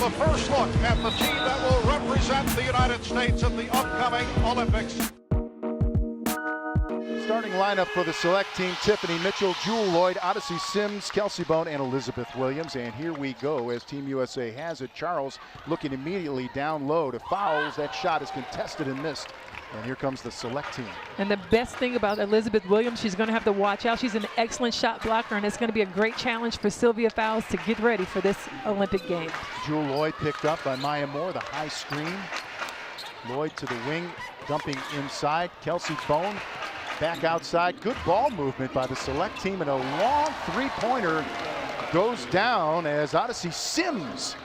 a first look at the team that will represent the United States at the upcoming Olympics. Starting lineup for the select team: Tiffany Mitchell, Jewell Loyd, Odyssey Sims, Kelsey Bone, and Elizabeth Williams. And here we go as Team USA has it. Charles looking immediately down low to fouls. That shot is contested and missed. And here comes the select team. And the best thing about Elizabeth Williams, she's going to have to watch out. She's an excellent shot blocker, and it's going to be a great challenge for Sylvia Fowles to get ready for this Olympic game. Jewell Loyd picked up by Maya Moore, the high screen. Loyd to the wing, dumping inside. Kelsey Bone back outside. Good ball movement by the select team, and a long three-pointer goes down as Odyssey Sims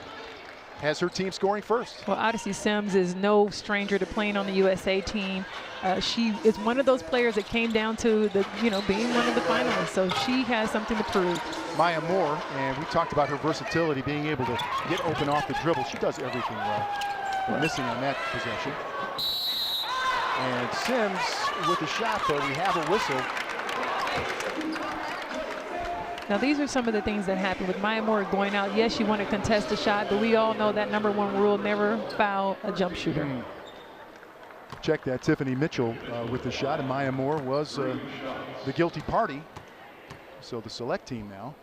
has her team scoring first. Well, Odyssey Sims is no stranger to playing on the USA team. She is one of those players that came down to the, being one of the finalists, so she has something to prove. Maya Moore, and we talked about her versatility, being able to get open off the dribble. She does everything well. We're missing on that possession. And Sims with the shot, but we have a whistle. Now, these are some of the things that happen with Maya Moore going out. Yes, she wanted to contest a shot, but we all know that #1 rule: never foul a jump shooter. Check that. Tiffany Mitchell with the shot, and Maya Moore was the guilty party. So the select team now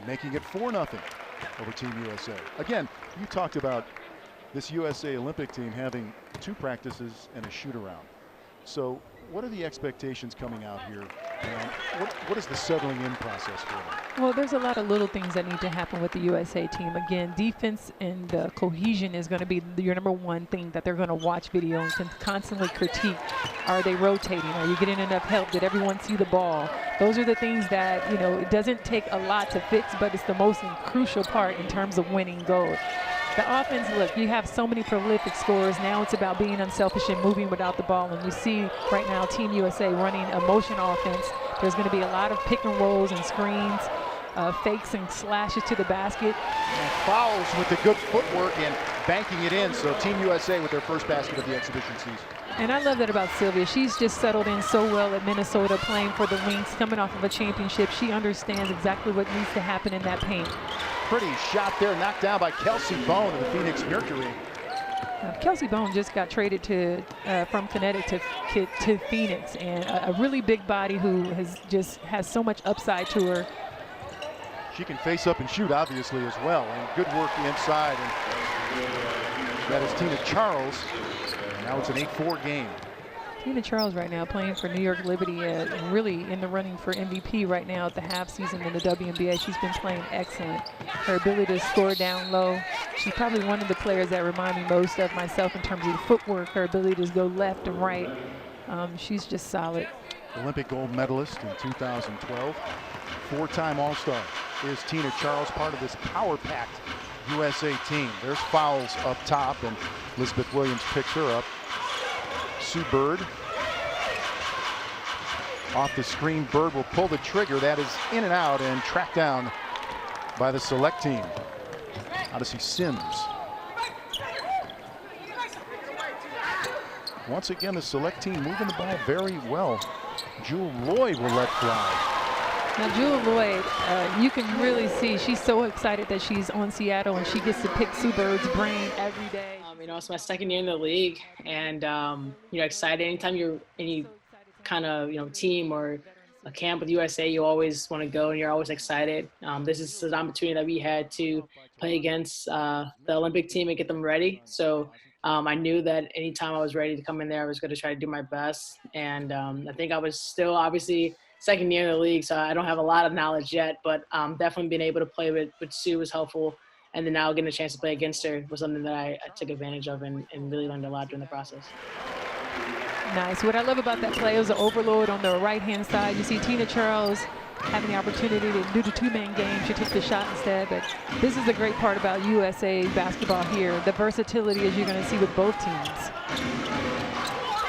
making it 4-0 over Team USA. Again, you talked about this USA Olympic team having 2 practices and a shoot-around. So what are the expectations coming out here? And what is the settling in process for them? Well, there's a lot of little things that need to happen with the USA team. Again, defense and cohesion is going to be your #1 thing that they're going to watch video and can constantly critique. Are they rotating? Are you getting enough help? Did everyone see the ball? Those are the things that, it doesn't take a lot to fix, but it's the most crucial part in terms of winning gold. The offense, look, you have so many prolific scorers. Now it's about being unselfish and moving without the ball. And you see right now Team USA running a motion offense. There's going to be a lot of pick and rolls and screens, fakes and slashes to the basket. And Fowles with the good footwork and banking it in. So Team USA with their first basket of the exhibition season. And I love that about Sylvia. She's just settled in so well at Minnesota, playing for the Lynx, coming off of a championship. She understands exactly what needs to happen in that paint. Pretty shot there, knocked down by Kelsey Bone of the Phoenix Mercury. Kelsey Bone just got traded from Connecticut to Phoenix, and a really big body who has so much upside to her. She can face up and shoot, obviously, as well, and good work inside. And that is Tina Charles. And now it's an 8-4 game. Tina Charles right now playing for New York Liberty, really in the running for MVP right now at the half season in the WNBA. She's been playing excellent. Her ability to score down low. She's probably one of the players that remind me most of myself in terms of the footwork, her ability to go left and right. She's just solid. Olympic gold medalist in 2012. 4-time All-Star is Tina Charles, part of this power-packed USA team. There's Fowles up top, and Elizabeth Williams picks her up. Sue Bird off the screen. Bird will pull the trigger. That is in and out and tracked down by the select team. Odyssey Sims. Once again, the select team moving the ball very well. Jewell Loyd will let fly. Now, Jewell Loyd, you can really see she's so excited that she's on Seattle and she gets to pick Sue Bird's brain every day. It's my second year in the league, and excited. Anytime you're any kind of team or a camp with USA, you always want to go and you're always excited. This is an opportunity that we had to play against the Olympic team and get them ready. So I knew that anytime I was ready to come in there, I was going to try to do my best. And I think I was still obviously second year in the league, so I don't have a lot of knowledge yet, but definitely being able to play with Sue was helpful. And then now getting a chance to play against her was something that I took advantage of and really learned a lot during the process. Nice. What I love about that play is the overload on the right-hand side. You see Tina Charles having the opportunity to do the 2-man game. She took the shot instead, but this is the great part about USA basketball here. The versatility, as you're going to see with both teams.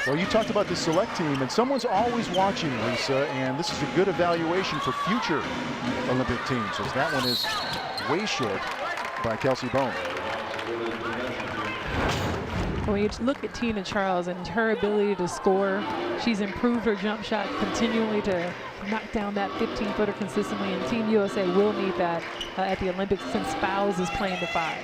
Well, you talked about the select team, and someone's always watching, Lisa, and this is a good evaluation for future Olympic teams, as that one is way short by Kelsey Bone. When you look at Tina Charles and her ability to score, she's improved her jump shot continually to knock down that 15-footer consistently, and Team USA will need that at the Olympics since Fowles is playing the 5.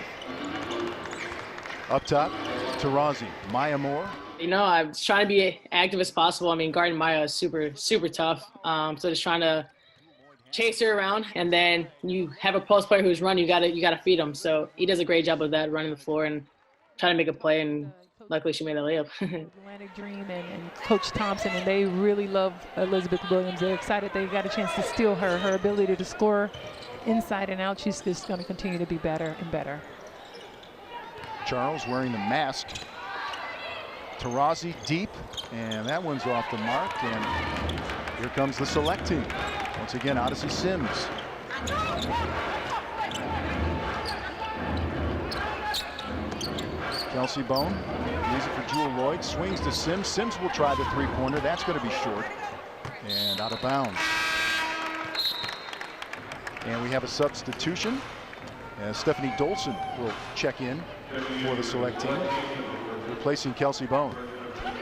Up top, Taurasi, Maya Moore. You know, I'm trying to be active as possible. I mean, guarding Maya is super, super tough. So just trying to chase her around, and then you have a post player who's running. You gotta feed him. So he does a great job of that, running the floor and trying to make a play. And luckily, she made a layup. Atlantic Dream and Coach Thompson, and they really love Elizabeth Williams. They're excited they got a chance to steal her. Her ability to score inside and out, she's just going to continue to be better and better. Charles wearing the mask. Taurasi deep, and that one's off the mark. And here comes the select team. Once again, Odyssey Sims. Kelsey Bone leaves it for Jewell Loyd, swings to Sims. Sims will try the 3-pointer. That's going to be short and out of bounds. And we have a substitution. Stephanie Dolson will check in for the select team, replacing Kelsey Bone.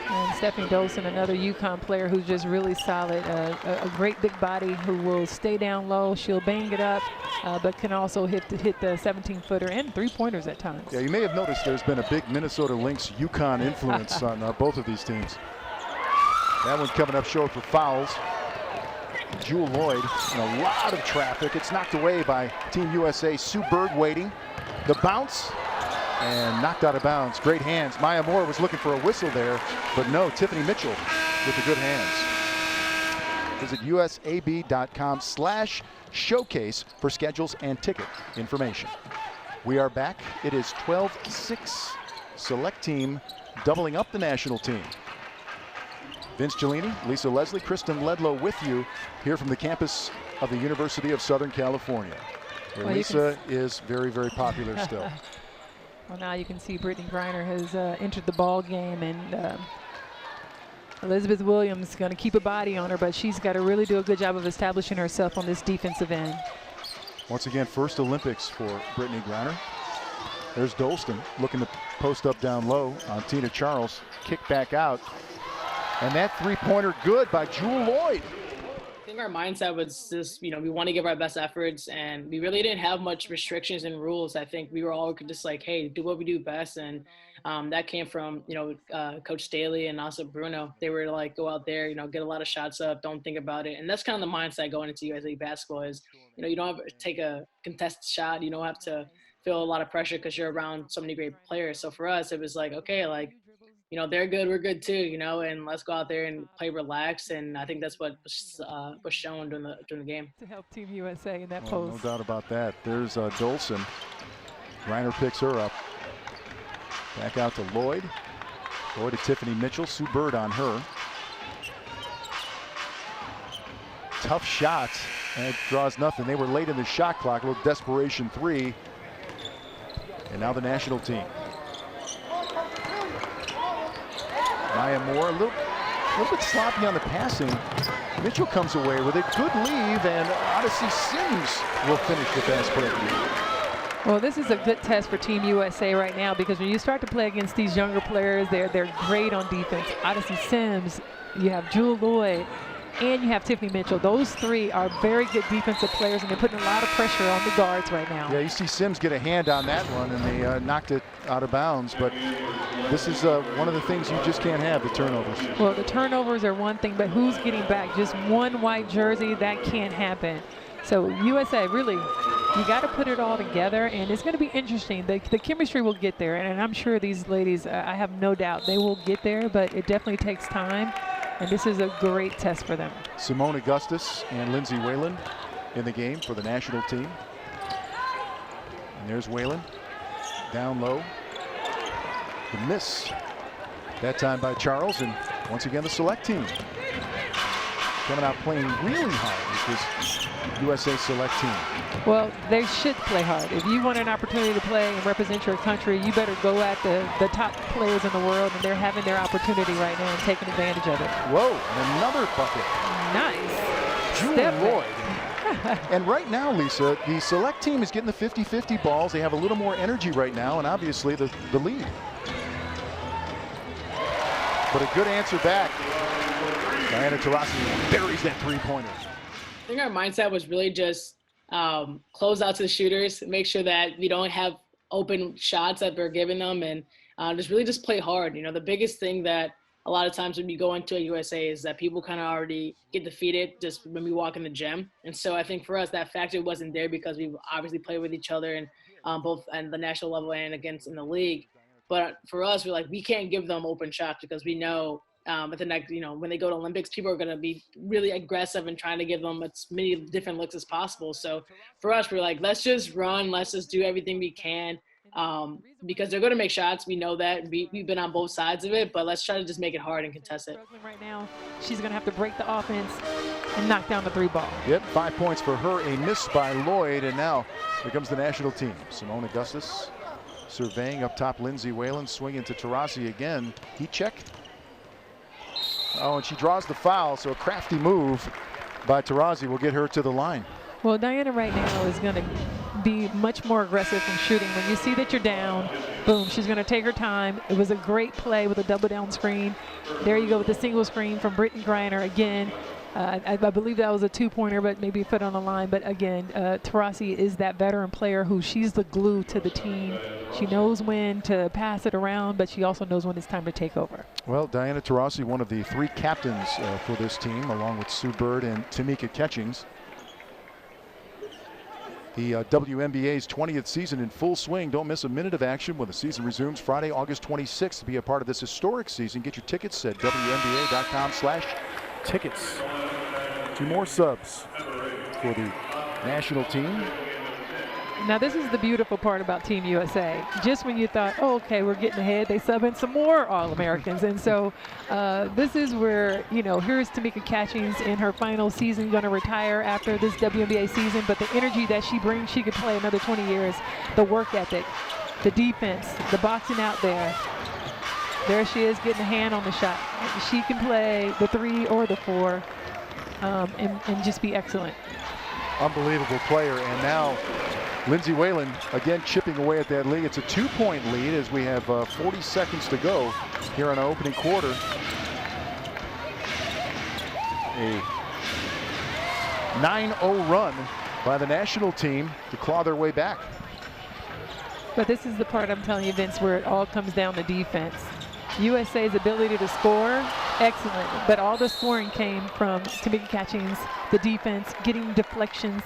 And Stephanie Dolson, another UConn player who's just really solid, a great big body who will stay down low. She'll bang it up, but can also hit the 17-footer and 3-pointers at times. Yeah, you may have noticed there's been a big Minnesota Lynx UConn influence on both of these teams. That one coming up short for fouls. Jewell Loyd in a lot of traffic. It's knocked away by Team USA. Sue Bird waiting. The bounce. And knocked out of bounds. Great hands. Maya Moore was looking for a whistle there, but no, Tiffany Mitchell with the good hands. Visit usab.com/showcase for schedules and ticket information. We are back. It is 12-6. Select team doubling up the national team. Vince Cellini, Lisa Leslie, Kristen Ledlow with you here from the campus of the University of Southern California, where Lisa is very, very popular still. Well, now you can see Brittany Griner has entered the ball game, and Elizabeth Williams is going to keep a body on her, but she's got to really do a good job of establishing herself on this defensive end. Once again, first Olympics for Brittany Griner. There's Dolston looking to post up down low on Tina Charles. Kick back out. And that 3-pointer good by Jewell Loyd. I think our mindset was just, we want to give our best efforts, and we really didn't have much restrictions and rules. I think we were all just like, hey, do what we do best. And that came from, Coach Staley and also Bruno. They were like, go out there, get a lot of shots up, don't think about it. And that's kind of the mindset going into USA basketball is, you don't have to take a contested shot. You don't have to feel a lot of pressure because you're around so many great players. So for us, it was like, okay, they're good, we're good too, and let's go out there and play relaxed. And I think that's what was shown during the game. To help Team USA in that post. post. No doubt about that. There's Dolson. Griner picks her up. Back out to Loyd. Loyd to Tiffany Mitchell. Sue Bird on her. Tough shot, and it draws nothing. They were late in the shot clock. A little desperation 3. And now the national team. Maya Moore, a little bit sloppy on the passing. Mitchell comes away with it. Good leave, and Odyssey Sims will finish the fast break. Well, this is a good test for Team USA right now, because when you start to play against these younger players, they're great on defense. Odyssey Sims, you have Jewell Loyd, and you have Tiffany Mitchell. Those three are very good defensive players, and they're putting a lot of pressure on the guards right now. Yeah, you see Sims get a hand on that one, and they knocked it out of bounds. But this is one of the things you just can't have, the turnovers. Well, the turnovers are one thing, but who's getting back? Just one white jersey, that can't happen. So USA, really, you got to put it all together, and it's going to be interesting. The chemistry will get there, and I'm sure these ladies, I have no doubt they will get there, but it definitely takes time. And this is a great test for them. Simone Augustus and Lindsay Whalen in the game for the national team. And there's Whalen down low. The miss that time by Charles, and once again the select team coming out playing really hard with this USA select team. Well, they should play hard. If you want an opportunity to play and represent your country, you better go at the top players in the world, and they're having their opportunity right now and taking advantage of it. Whoa, and another bucket. Nice. Jewell Loyd. And right now, Lisa, the select team is getting the 50-50 balls. They have a little more energy right now, and obviously the lead. but a good answer back. Diana Taurasi buries that three-pointer. I think our mindset was really just close out to the shooters, make sure that we don't have open shots that we're giving them, and just play hard. The biggest thing that a lot of times when you go into a USA is that people kind of already get defeated just when we walk in the gym. And so I think for us, that factor wasn't there because we obviously play with each other and both at the national level and against in the league. But for us, we're like, we can't give them open shots because we know at the next, when they go to Olympics, people are going to be really aggressive and trying to give them as many different looks as possible. So for us, we're like, let's just run, let's just do everything we can. Because they're going to make shots. We know that. We've been on both sides of it, but let's try to just make it hard and contest it. Right now, she's going to have to break the offense and knock down the three ball. Yep, 5 points for her, a miss by Loyd, and now here comes the national team. Simone Augustus surveying up top. Lindsay Whalen swinging to Taurasi again. Heat check. Oh, and she draws the foul, so a crafty move by Taurasi will get her to the line. Well, Diana right now is going to be much more aggressive from shooting. When you see that you're down, boom, she's going to take her time. It was a great play with a double down screen. There you go with the single screen from Brittany Griner again. I believe that was a two-pointer, but maybe put on the line. But again, Taurasi is that veteran player who she's the glue to the team. She knows when to pass it around, but she also knows when it's time to take over. Well, Diana Taurasi, one of the three captains for this team, along with Sue Bird and Tamika Catchings. The WNBA's 20th season in full swing. Don't miss a minute of action when the season resumes Friday, August 26th. To be a part of this historic season, get your tickets at WNBA.com/tickets. 2 more subs for the national team. Now, this is the beautiful part about Team USA. Just when you thought, oh, okay, we're getting ahead, they sub in some more All-Americans. And so this is where, here's Tamika Catchings in her final season, going to retire after this WNBA season. But the energy that she brings, she could play another 20 years. The work ethic, the defense, the boxing out there. There she is getting a hand on the shot. She can play the 3 or the 4 and just be excellent. Unbelievable player. And now Lindsay Whalen again chipping away at that lead. It's a 2-point lead as we have 40 seconds to go here in our opening quarter. A 9-0 run by the national team to claw their way back. But this is the part I'm telling you, Vince, where it all comes down to defense. USA's ability to score, excellent, but all the scoring came from Tamika Catchings, the defense, getting deflections,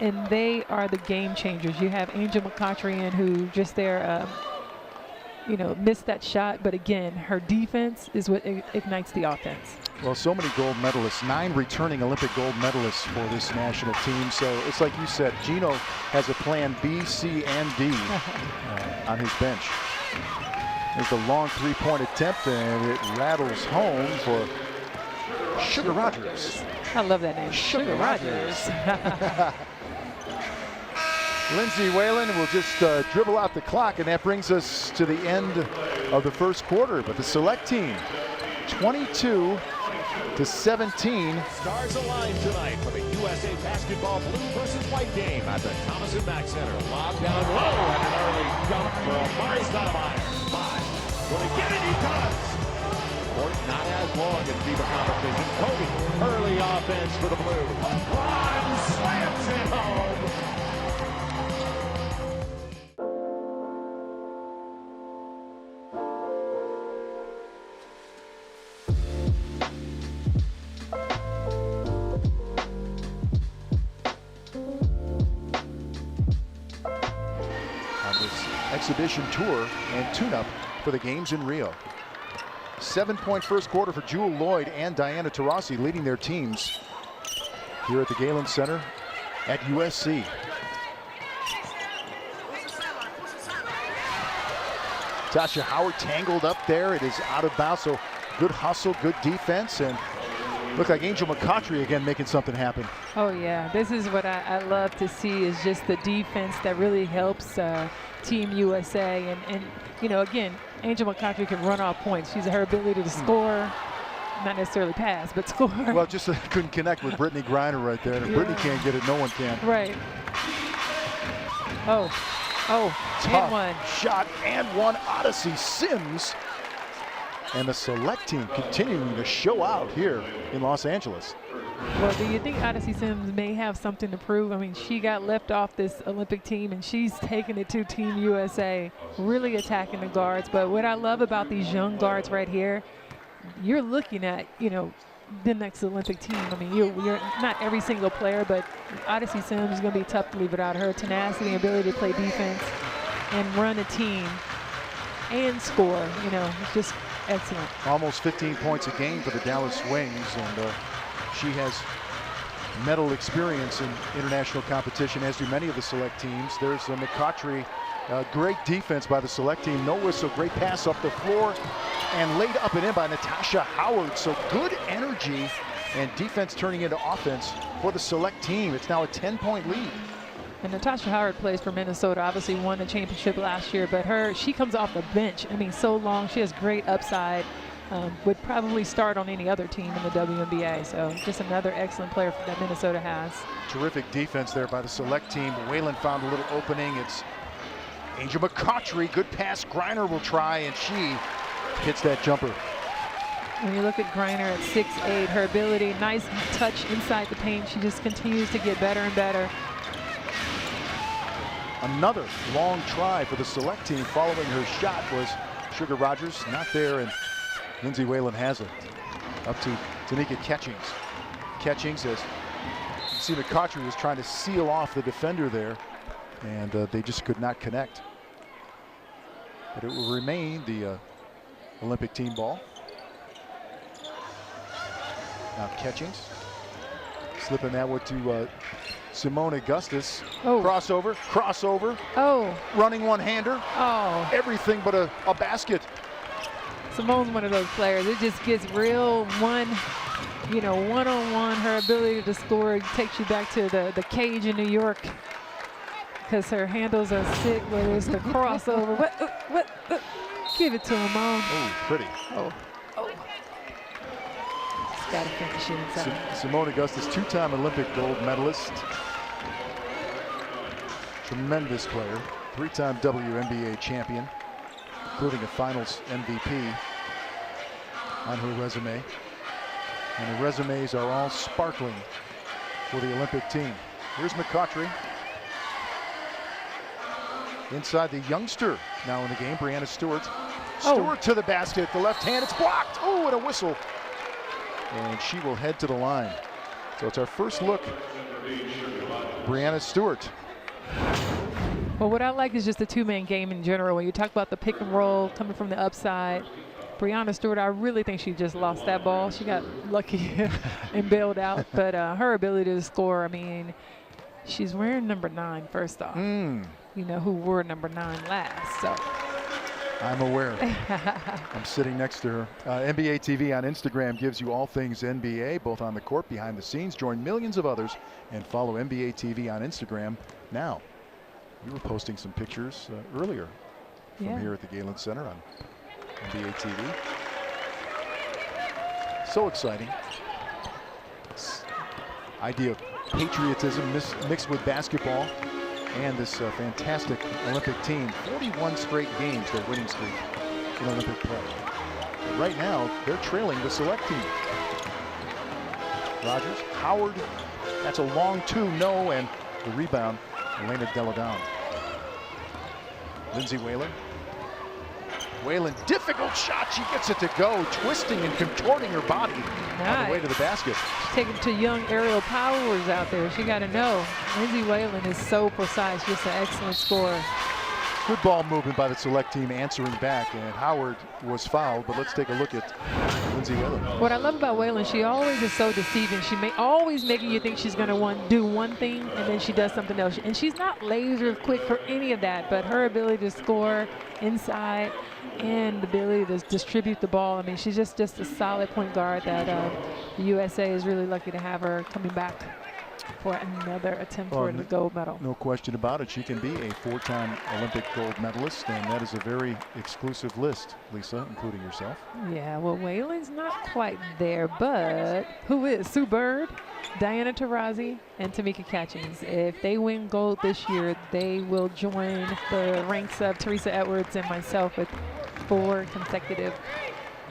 and they are the game changers. You have Angel McCaughrean, who just there, missed that shot, but again, her defense is what ignites the offense. Well, so many gold medalists, 9 returning Olympic gold medalists for this national team. So it's like you said, Gino has a plan B, C, and D on his bench. There's the long 3-point attempt, and it rattles home for Sugar Rogers. I love that name, Sugar Rogers. Lindsay Whalen will just dribble out the clock, and that brings us to the end of the first quarter. But the select team, 22-17. Stars align tonight for the USA Basketball Blue versus White game at the Thomas & Mack Center. Lob down low and an early jump for Amari Stoudemire. 5. Will he get it? He does. Court not as long as FIBA competition. Kobe, early offense for the Blue. Bond slams it home. Exhibition tour and tune-up for the games in Rio. 7-point first quarter for Jewell Loyd and Diana Taurasi leading their teams here at the Galen Center at USC. Tasha Howard tangled up there. It is out of bounds, so good hustle, good defense, and look like Angel McCaughrean again making something happen. Oh yeah, this is what I love to see, is just the defense that really helps Team USA. And again, Angel McCaughrean can run off points. She's her ability to score, not necessarily pass, but score. Well, just couldn't connect with Brittany Griner right there. And if Brittany can't get it, no one can. Right. Oh, tough and one. Shot and one. Odyssey Sims And the select team continuing to show out here in Los Angeles. Well, do you think Odyssey Sims may have something to prove? I mean, she got left off this Olympic team, and she's taking it to Team USA, really attacking the guards. But what I love about these young guards right here, you're looking at, you know, the next Olympic team. I mean, you're not every single player, but Odyssey Sims is going to be tough to leave without her tenacity and ability to play defense and run a team and score. You know, it's just excellent. Almost 15 points a game for the Dallas Wings, and she has medal experience in international competition, as do many of the select teams. There's McCautry. Great defense by the select team. No whistle. Great pass up the floor and laid up and in by Natasha Howard. So good energy and defense turning into offense for the select team. It's now a 10-point lead. And Natasha Howard plays for Minnesota, obviously won the championship last year, but she comes off the bench. I mean, so long. She has great upside. Would probably start on any other team in the WNBA. So just another excellent player that Minnesota has. Terrific defense there by the select team. Whalen found a little opening. It's Angel McCautry. Good pass. Griner will try, and she hits that jumper. When you look at Griner at 6'8", her ability, nice touch inside the paint. She just continues to get better and better. Another long try for the select team. Following her shot was Sugar Rogers. Not there, and Lindsay Whalen has it. Up to Tanika Catchings. Catchings, as you see, McCautry was trying to seal off the defender there, and they just could not connect. But it will remain the Olympic team ball. Now Catchings slipping that one to Simone Augustus. Oh. Crossover. Oh. Running one-hander. Oh. Everything but a basket. Simone's one of those players. It just gets real one-on-one. Her ability to score takes you back to the cage in New York, because her handles are sick, whether it's the crossover. What? Give it to Simone. Oh, pretty. Oh. Just got to finish it inside. Simone Augustus, two-time Olympic gold medalist. Tremendous player. Three-time WNBA champion, including a finals MVP on her resume. And the resumes are all sparkling for the Olympic team. Here's McCautry. Inside, the youngster now in the game, Brianna Stewart. Stewart to the basket, the left hand, it's blocked. Oh, and a whistle. And she will head to the line. So it's our first look. Brianna Stewart. Well, what I like is just the two-man game in general. When you talk about the pick and roll coming from the upside, Brianna Stewart, I really think she just lost that ball. She got lucky and bailed out. But her ability to score, I mean, she's wearing number 9, first off. You know who wore number 9 last, so. I'm aware. I'm sitting next to her. NBA TV on Instagram gives you all things NBA, both on the court, behind the scenes. Join millions of others and follow NBA TV on Instagram now. You were posting some pictures earlier from here at the Galen Center on NBA TV. So exciting. This idea of patriotism mixed with basketball and this fantastic Olympic team. 41 straight games, their winning streak in Olympic play. But right now, they're trailing the select team. Rogers, Howard, that's a long 2, no, and the rebound, Elena Deladon. Lindsay Whalen. Whalen, difficult shot. She gets it to go, twisting and contorting her body on the way to the basket. She's taking to young aerial powers out there. She got to know. Lindsay Whalen is so precise, just an excellent scorer. Good ball movement by the select team, answering back, and Howard was fouled, but let's take a look at Lindsay Whalen. What I love about Whalen, she always is so deceiving. She always making you think she's going to do one thing, and then she does something else. And she's not laser quick for any of that, but her ability to score inside and the ability to distribute the ball. I mean, she's just a solid point guard that the USA is really lucky to have her coming back for another attempt for the gold medal. No question about it. She can be a 4-time Olympic gold medalist, and that is a very exclusive list, Lisa, including yourself. Yeah, well, Whalen's not quite there, but who is? Sue Bird, Diana Taurasi, and Tamika Catchings. If they win gold this year, they will join the ranks of Teresa Edwards and myself with 4 consecutive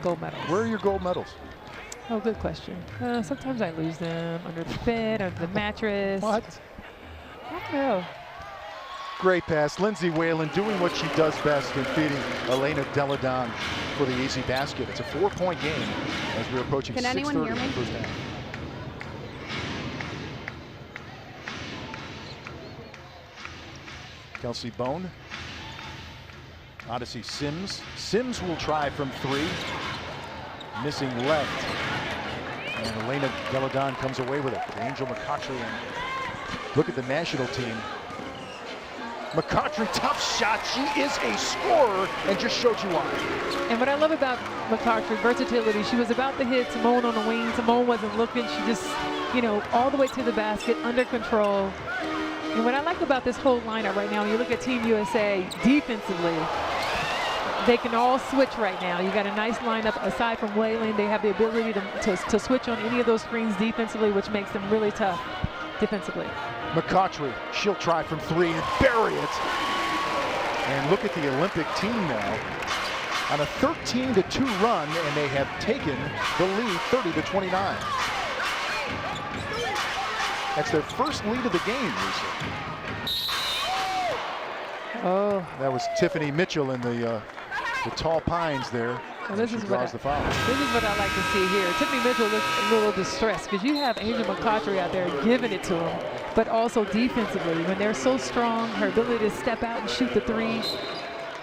gold medals. Where are your gold medals? Oh, good question. Sometimes I lose them under the bed, under the mattress. What? I don't know. Great pass. Lindsay Whalen doing what she does best in feeding Elena Deladon for the easy basket. It's a 4-point game as we're approaching 6:30 Can anyone hear in me? the first half. Kelsey Bone. Odyssey Sims. Sims will try from 3. Missing left. And Elena Deladon comes away with it. Angel McCautry. Look at the national team. McCautry, tough shot. She is a scorer and just showed you why. And what I love about McCautry, versatility, she was about to hit Simone on the wing. Simone wasn't looking. She just, you know, all the way to the basket, under control. And what I like about this whole lineup right now, when you look at Team USA defensively, they can all switch right now. You got a nice lineup. Aside from Whalen, they have the ability to switch on any of those screens defensively, which makes them really tough defensively. McCautry, she'll try from 3 and bury it. And look at the Olympic team now on a 13-2 run, and they have taken the lead 30-29. That's their first lead of the game, Lisa. Oh, That was Tiffany Mitchell in the tall pines there. well, this She is draws the foul. This is what I like to see here. Tiffany Mitchell looks a little distressed because you have Angel McCautry out there giving it to him, but also defensively, when they're so strong, her ability to step out and shoot the 3,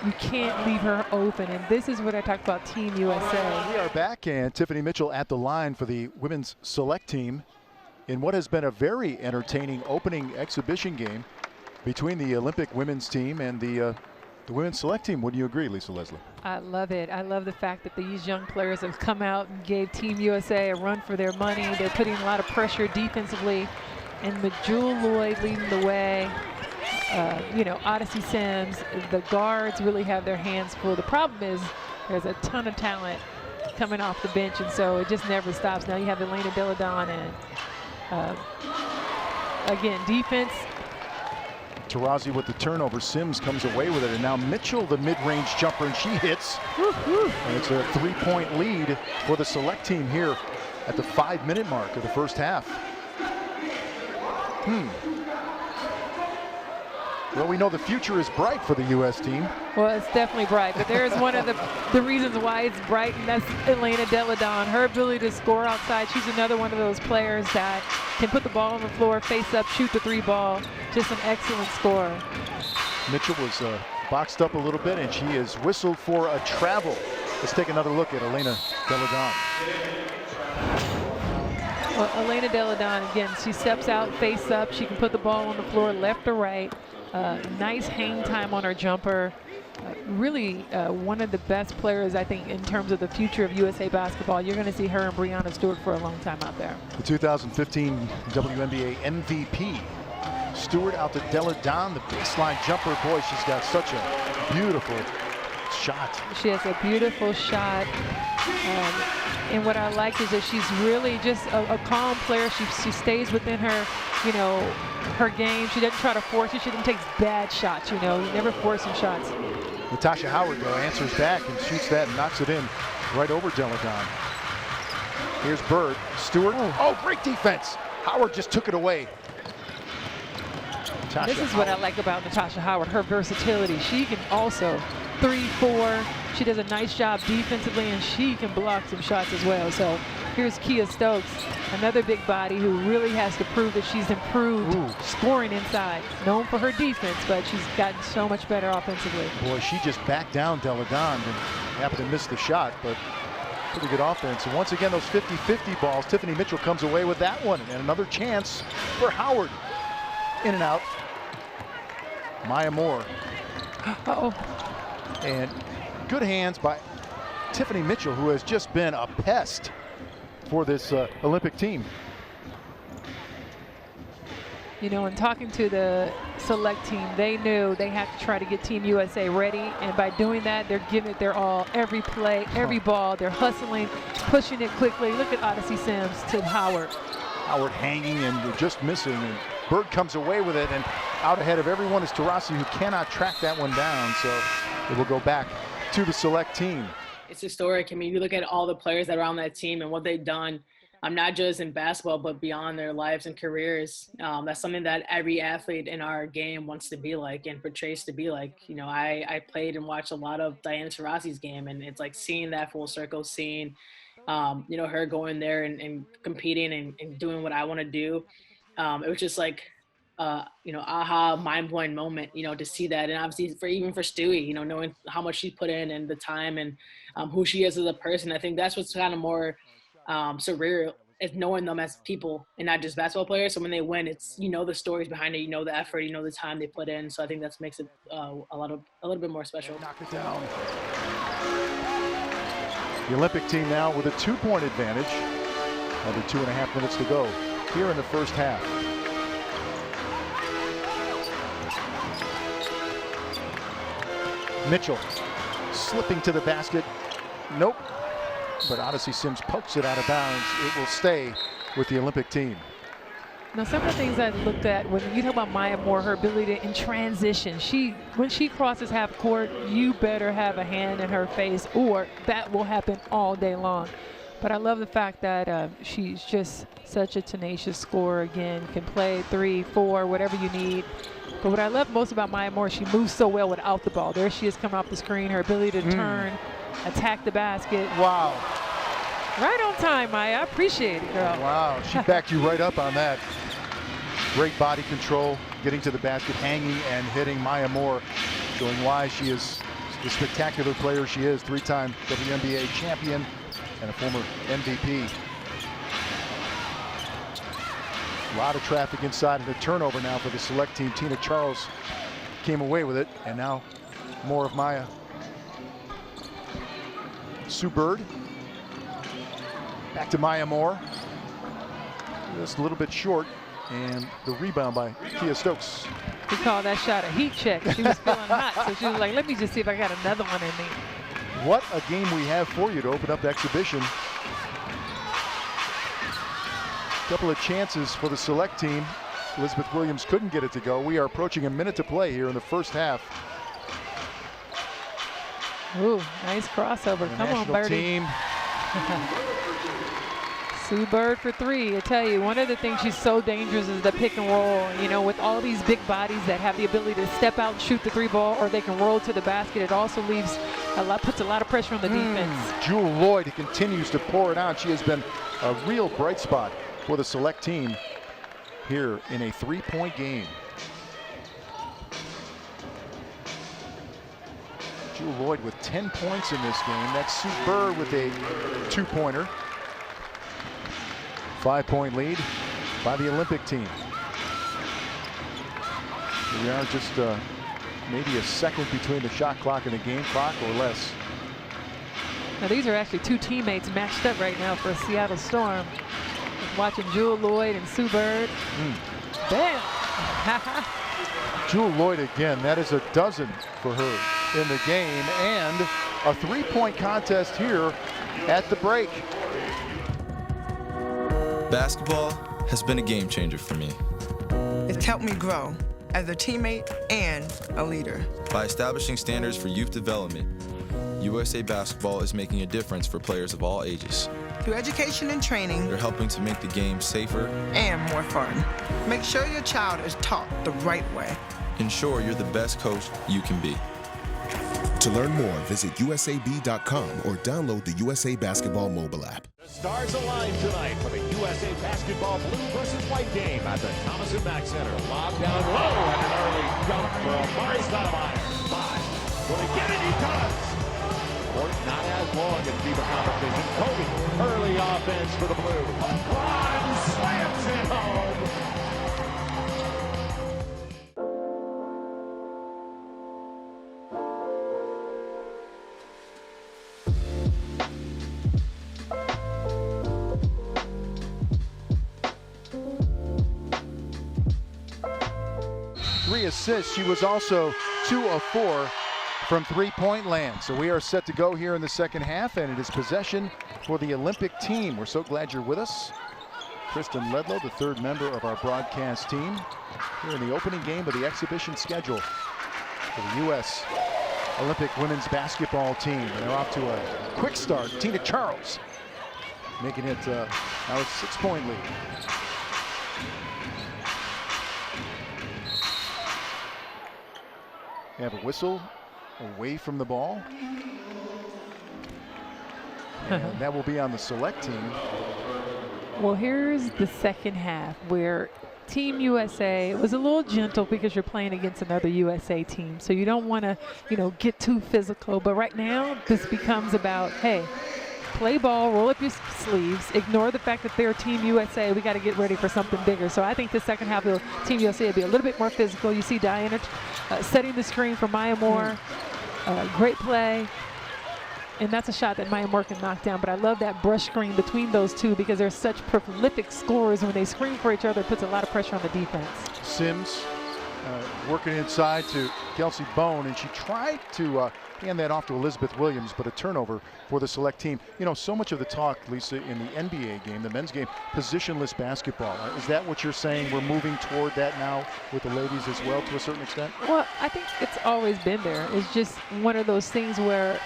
you can't leave her open. And this is what I talk about Team USA. We are back, and Tiffany Mitchell at the line for the women's select team in what has been a very entertaining opening exhibition game between the Olympic women's team and the women's select team. Wouldn't you agree, Lisa Leslie? I love it. I love the fact that these young players have come out and gave Team USA a run for their money. They're putting a lot of pressure defensively, and with Jewell Loyd leading the way, you know, Odyssey Sims, the guards really have their hands full. The problem is there's a ton of talent coming off the bench, and so it just never stops. Now you have Elena Deladon, and again, defense. Taurasi with the turnover. Sims comes away with it, and now Mitchell, the mid-range jumper, and she hits. And it's a 3-point lead for the select team here at the 5-minute mark of the first half. Well, we know the future is bright for the U.S. team. Well, it's definitely bright, but there's one of the reasons why it's bright, and that's Elena Deladon. Her ability to score outside. She's another one of those players that can put the ball on the floor, face up, shoot the 3 ball. Just an excellent scorer. Mitchell was boxed up a little bit, and she is whistled for a travel. Let's take another look at Elena Deladon. Well, Elena Deladon, again, she steps out, face up. She can put the ball on the floor, left or right. Nice hang time on her jumper. Really one of the best players, I think, in terms of the future of USA basketball. You're going to see her and Breanna Stewart for a long time out there. The 2015 WNBA MVP. Stewart out to Deladon, the baseline jumper. Boy, she's got such a beautiful shot. She has a beautiful shot. And what I like is that she's really just a calm player. She stays within her, you know, her game. She doesn't try to force it. She doesn't take bad shots, you know, never forcing shots. Natasha Howard, though, answers back and shoots that and knocks it in right over Deladon. Here's Bird. Stewart. Oh, great defense. Howard just took it away. This is what I like about Natasha Howard, her versatility. She can also 3-4. She does a nice job defensively, and she can block some shots as well. So here's Kia Stokes, another big body who really has to prove that she's improved scoring inside. Known for her defense, but she's gotten so much better offensively. Boy, she just backed down Deladon and happened to miss the shot, but pretty good offense. And once again, those 50-50 balls, Tiffany Mitchell comes away with that one. And another chance for Howard. In and out. Maya Moore. And good hands by Tiffany Mitchell, who has just been a pest for this Olympic team. You know, in talking to the select team, they knew they had to try to get Team USA ready, and by doing that, they're giving it their all. Every play, every ball, they're hustling, pushing it quickly. Look at Odyssey Sims to Howard. Howard hanging and just missing, and Bird comes away with it, and out ahead of everyone is Taurasi, who cannot track that one down, so it will go back to the select team. it's historic. I mean, you look at all the players that are on that team and what they've done, not just in basketball, but beyond their lives and careers. That's something that every athlete in our game wants to be like and portrays to be like. You know, I played and watched a lot of Diana Taurasi's game, and it's like seeing that full circle, seeing, you know, her going there and competing and doing what I want to do. It was just like, you know, aha, mind-blowing moment, you know, to see that. And obviously even for Stewie, you know, knowing how much she put in and the time and who she is as a person, I think that's what's kind of more surreal, is knowing them as people and not just basketball players. So when they win, it's, you know, the stories behind it, you know, the effort, you know, the time they put in. So I think that makes it a little bit more special. Knock it down. The Olympic team now with a 2-point advantage. Under 2.5 minutes to go here in the first half. Mitchell slipping to the basket. Nope. But Odyssey Sims pokes it out of bounds. It will stay with the Olympic team. Now, some of the things I looked at when you talk about Maya Moore, her ability to, in transition, when she crosses half court, you better have a hand in her face, or that will happen all day long. But I love the fact that she's just such a tenacious scorer. Again, can play 3, 4, whatever you need. But what I love most about Maya Moore, she moves so well without the ball. There she is coming off the screen, her ability to turn, attack the basket. Wow. Right on time, Maya. I appreciate it, girl. Wow, she backed you right up on that. Great body control, getting to the basket, hanging and hitting. Maya Moore, showing why she is the spectacular player she is. 3-time WNBA champion and a former MVP. A lot of traffic inside and a turnover now for the select team. Tina Charles came away with it, and now more of Maya. Sue Bird. Back to Maya Moore. Just a little bit short, and the rebound by Tia Stokes. We call that shot a heat check. She was feeling hot, so she was like, let me just see if I got another one in me. What a game we have for you to open up the exhibition. Couple of chances for the select team. Elizabeth Williams couldn't get it to go. We are approaching a minute to play here in the first half. Ooh, nice crossover. The Come on, national Birdie. team. Sue Bird for 3. I tell you, one of the things she's so dangerous is the pick and roll. You know, with all these big bodies that have the ability to step out and shoot the 3 ball, or they can roll to the basket, it also leaves puts a lot of pressure on the defense. Jewell Loyd continues to pour it on. She has been a real bright spot for the select team here in a 3-point game. Jewell Loyd with 10 points in this game. That's Sue Bird with a 2-pointer. 5-point lead by the Olympic team. We are just maybe a second between the shot clock and the game clock, or less. Now these are actually 2 teammates matched up right now for Seattle Storm. Watching Jewell Loyd and Sue Bird. Bam! Jewell Loyd again, that is a dozen for her in the game, and a 3-point contest here at the break. Basketball has been a game changer for me. It's helped me grow as a teammate and a leader. By establishing standards for youth development, USA Basketball is making a difference for players of all ages. Through education and training, They're helping to make the game safer and more fun. Make sure your child is taught the right way. Ensure you're the best coach you can be. To learn more, visit usab.com or download the USA Basketball mobile app. The stars align tonight for the USA Basketball blue versus white game at the Thomas & Mack Center. Lob down low and an early jump for Amari Stoudemire. 5. Will he get it? He does. Court not as long as FIBA competition. Kobe, early offense for the blue. One slams it home. Assists. She was also 2 of 4 from 3-point land. So we are set to go here in the second half, and it is possession for the Olympic team. We're so glad you're with us. Kristen Ledlow, the 3rd member of our broadcast team, here in the opening game of the exhibition schedule for the U.S. Olympic women's basketball team. And they're off to a quick start. Tina Charles making it now a 6-point lead. They have a whistle away from the ball. And that will be on the select team. Well, here's the second half where Team USA was a little gentle because you're playing against another USA team. So you don't want to, get too physical. But right now, this becomes about, hey, play ball, roll up your sleeves, ignore the fact that they're Team USA. We got to get ready for something bigger. So I think the second half of Team USA will be a little bit more physical. You see Diana setting the screen for Maya Moore. Great play. And that's a shot that Maya Moore can knock down. But I love that brush screen between those two because they're such prolific scorers. When they screen for each other, it puts a lot of pressure on the defense. Sims working inside to Kelsey Bone, and she tried to hand that off to Elizabeth Williams, but a turnover for the select team. So much of the talk, Lisa, in the NBA game, the men's game, positionless basketball. Is that what you're saying? We're moving toward that now with the ladies as well to a certain extent? Well, I think it's always been there. It's just one of those things where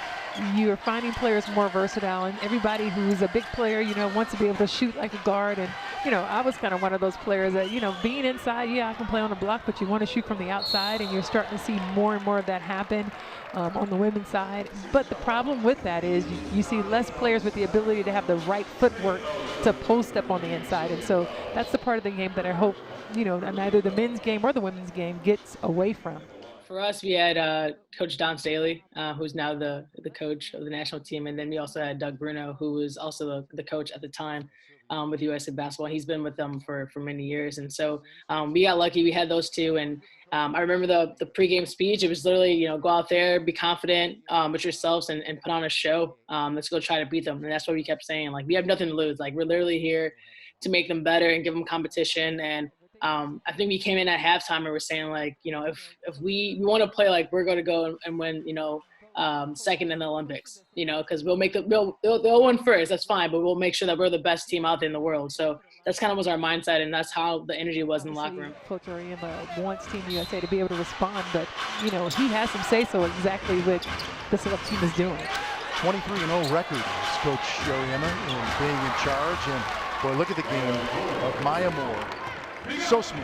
you're finding players more versatile, and everybody who's a big player, wants to be able to shoot like a guard. And, I was kind of one of those players that, being inside, yeah, I can play on the block, but you want to shoot from the outside, and you're starting to see more and more of that happen on the women's side. But the problem with that is you see less players with the ability to have the right footwork to post up on the inside. And so that's the part of the game that I hope, neither the men's game or the women's game gets away from. For us, we had Coach Don Staley, who's now the coach of the national team. And then we also had Doug Bruno, who was also the coach at the time with USA Basketball. He's been with them for many years. And so we got lucky. We had those two. And I remember the pregame speech. It was literally, go out there, be confident with yourselves and put on a show. Let's go try to beat them. And that's what we kept saying. Like, we have nothing to lose. Like, we're literally here to make them better and give them competition. And I think we came in at halftime and we're saying, like, if we want to play like we're going to go and win, second in the Olympics, because we'll make they'll win first. That's fine, but we'll make sure that we're the best team out there in the world. So that's kind of was our mindset, and that's how the energy was in the locker room. Coach Oriema wants Team USA to be able to respond, but he has some say-so exactly what the select team is doing. 23-0 record is Coach Oriema in being in charge, and boy, look at the game of Maya Moore. So smooth.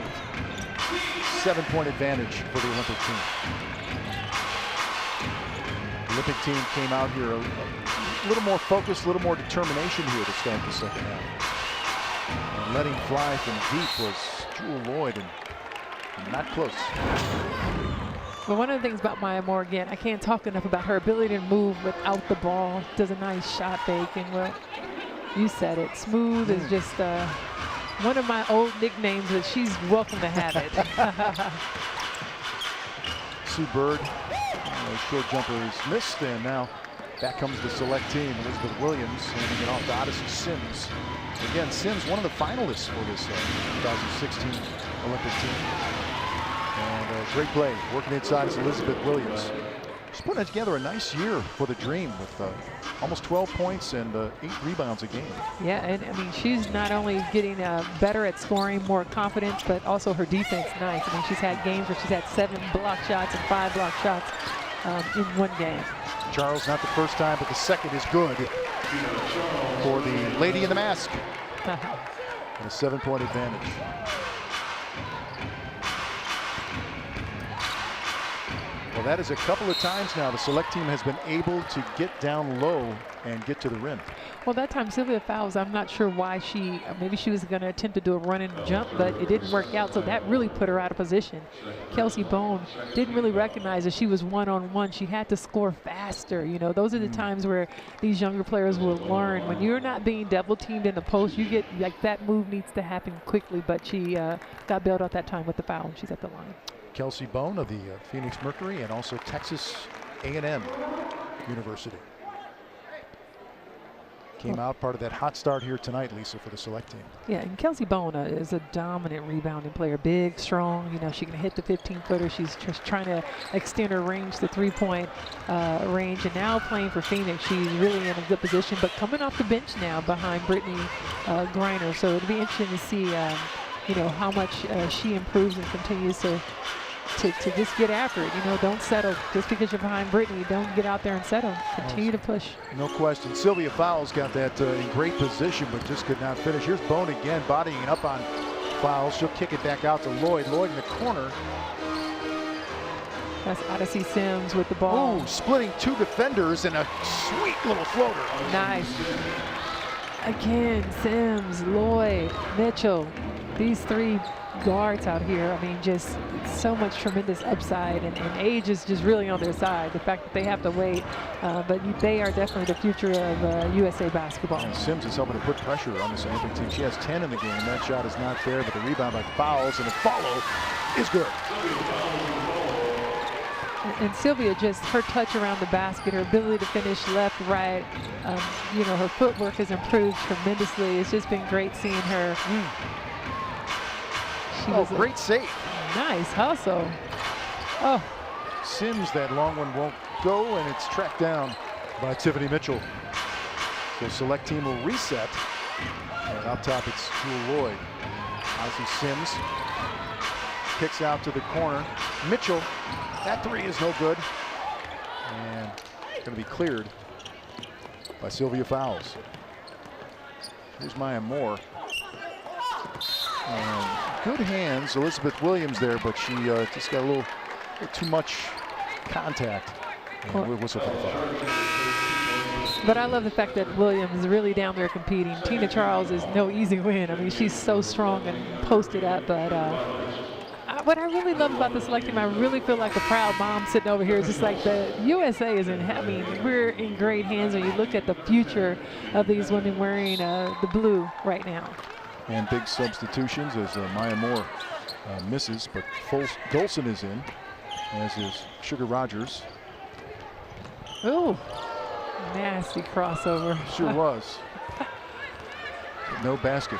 7-point advantage for the Olympic team. The Olympic team came out here a little more focused, a little more determination here to start the second half. And letting fly from deep was Jewell Loyd, and not close. Well, one of the things about Maya Moore, again, I can't talk enough about her ability to move without the ball. Does a nice shot fake, and well, you said it. Smooth is just one of my old nicknames, but she's welcome to have it. Sue Bird, short jumper is missed, and now back comes the select team. Elizabeth Williams handing it off to Odyssey Sims. Again, Sims, one of the finalists for this 2016 Olympic team. And great play, working inside is Elizabeth Williams. She's putting together a nice year for the Dream with almost 12 points and 8 rebounds a game. Yeah, and I mean, she's not only getting better at scoring, more confidence, but also her defense nice. I mean, she's had games where she's had 7 block shots and 5 block shots in one game. Charles, not the first time, but the second is good for the lady in the mask. And a 7-point advantage. Well, that is a couple of times now the select team has been able to get down low and get to the rim. Well, that time Sylvia Fowles, I'm not sure why maybe she was going to attempt to do a run and jump, but it didn't work out, so that really put her out of position. Kelsey Bone didn't really recognize that she was one-on-one. She had to score faster. Those are the times where these younger players will learn. When you're not being double-teamed in the post, you get, like, that move needs to happen quickly, but she got bailed out that time with the foul, and she's at the line. Kelsey Bone of the Phoenix Mercury and also Texas A&M University. Came out part of that hot start here tonight, Lisa, for the select team. Yeah, and Kelsey Bone is a dominant rebounding player. Big, strong, she can hit the 15-footer. She's just trying to extend her range to 3-point range. And now playing for Phoenix, she's really in a good position, but coming off the bench now behind Brittany Griner. So it'll be interesting to see how much she improves and continues to to just get after it. You know, don't settle. Just because you're behind Brittany, don't get out there and settle. Continue to push. No question. Sylvia Fowles got that in great position, but just could not finish. Here's Bone again, bodying up on Fowles. She'll kick it back out to Loyd. Loyd in the corner. That's Odyssey Sims with the ball. Ooh, splitting two defenders and a sweet little floater. Nice. Again, Sims, Loyd, Mitchell. These three guards out here, I mean, just so much tremendous upside, and age is just really on their side. The fact that they have to wait, but they are definitely the future of USA basketball. And Sims is helping to put pressure on this Olympic team. She has 10 in the game. That shot is not there, but the rebound by Fowles and the follow is good. And Sylvia, just her touch around the basket, her ability to finish left, right, you know, her footwork has improved tremendously. It's just been great seeing her. Great save. Nice hustle. Oh. Sims, that long one won't go, and it's tracked down by Tiffany Mitchell. So select team will reset. And up top, it's Jewell Loyd. Obviously Sims kicks out to the corner. Mitchell, that three is no good. And going to be cleared by Sylvia Fowles. Here's Maya Moore. Good hands, Elizabeth Williams there, but she just got a little too much contact. We'll whistle for the foul. But I love the fact that Williams is really down there competing. Tina Charles is no easy win. I mean, she's so strong and posted up, but what I really love about the select team, I really feel like a proud mom sitting over here. It's just like the USA is in, I mean, we're in great hands when you look at the future of these women wearing the blue right now. And big substitutions as Maya Moore misses, but Dolson is in, as is Sugar Rogers. Ooh, nasty crossover. Sure was. No basket.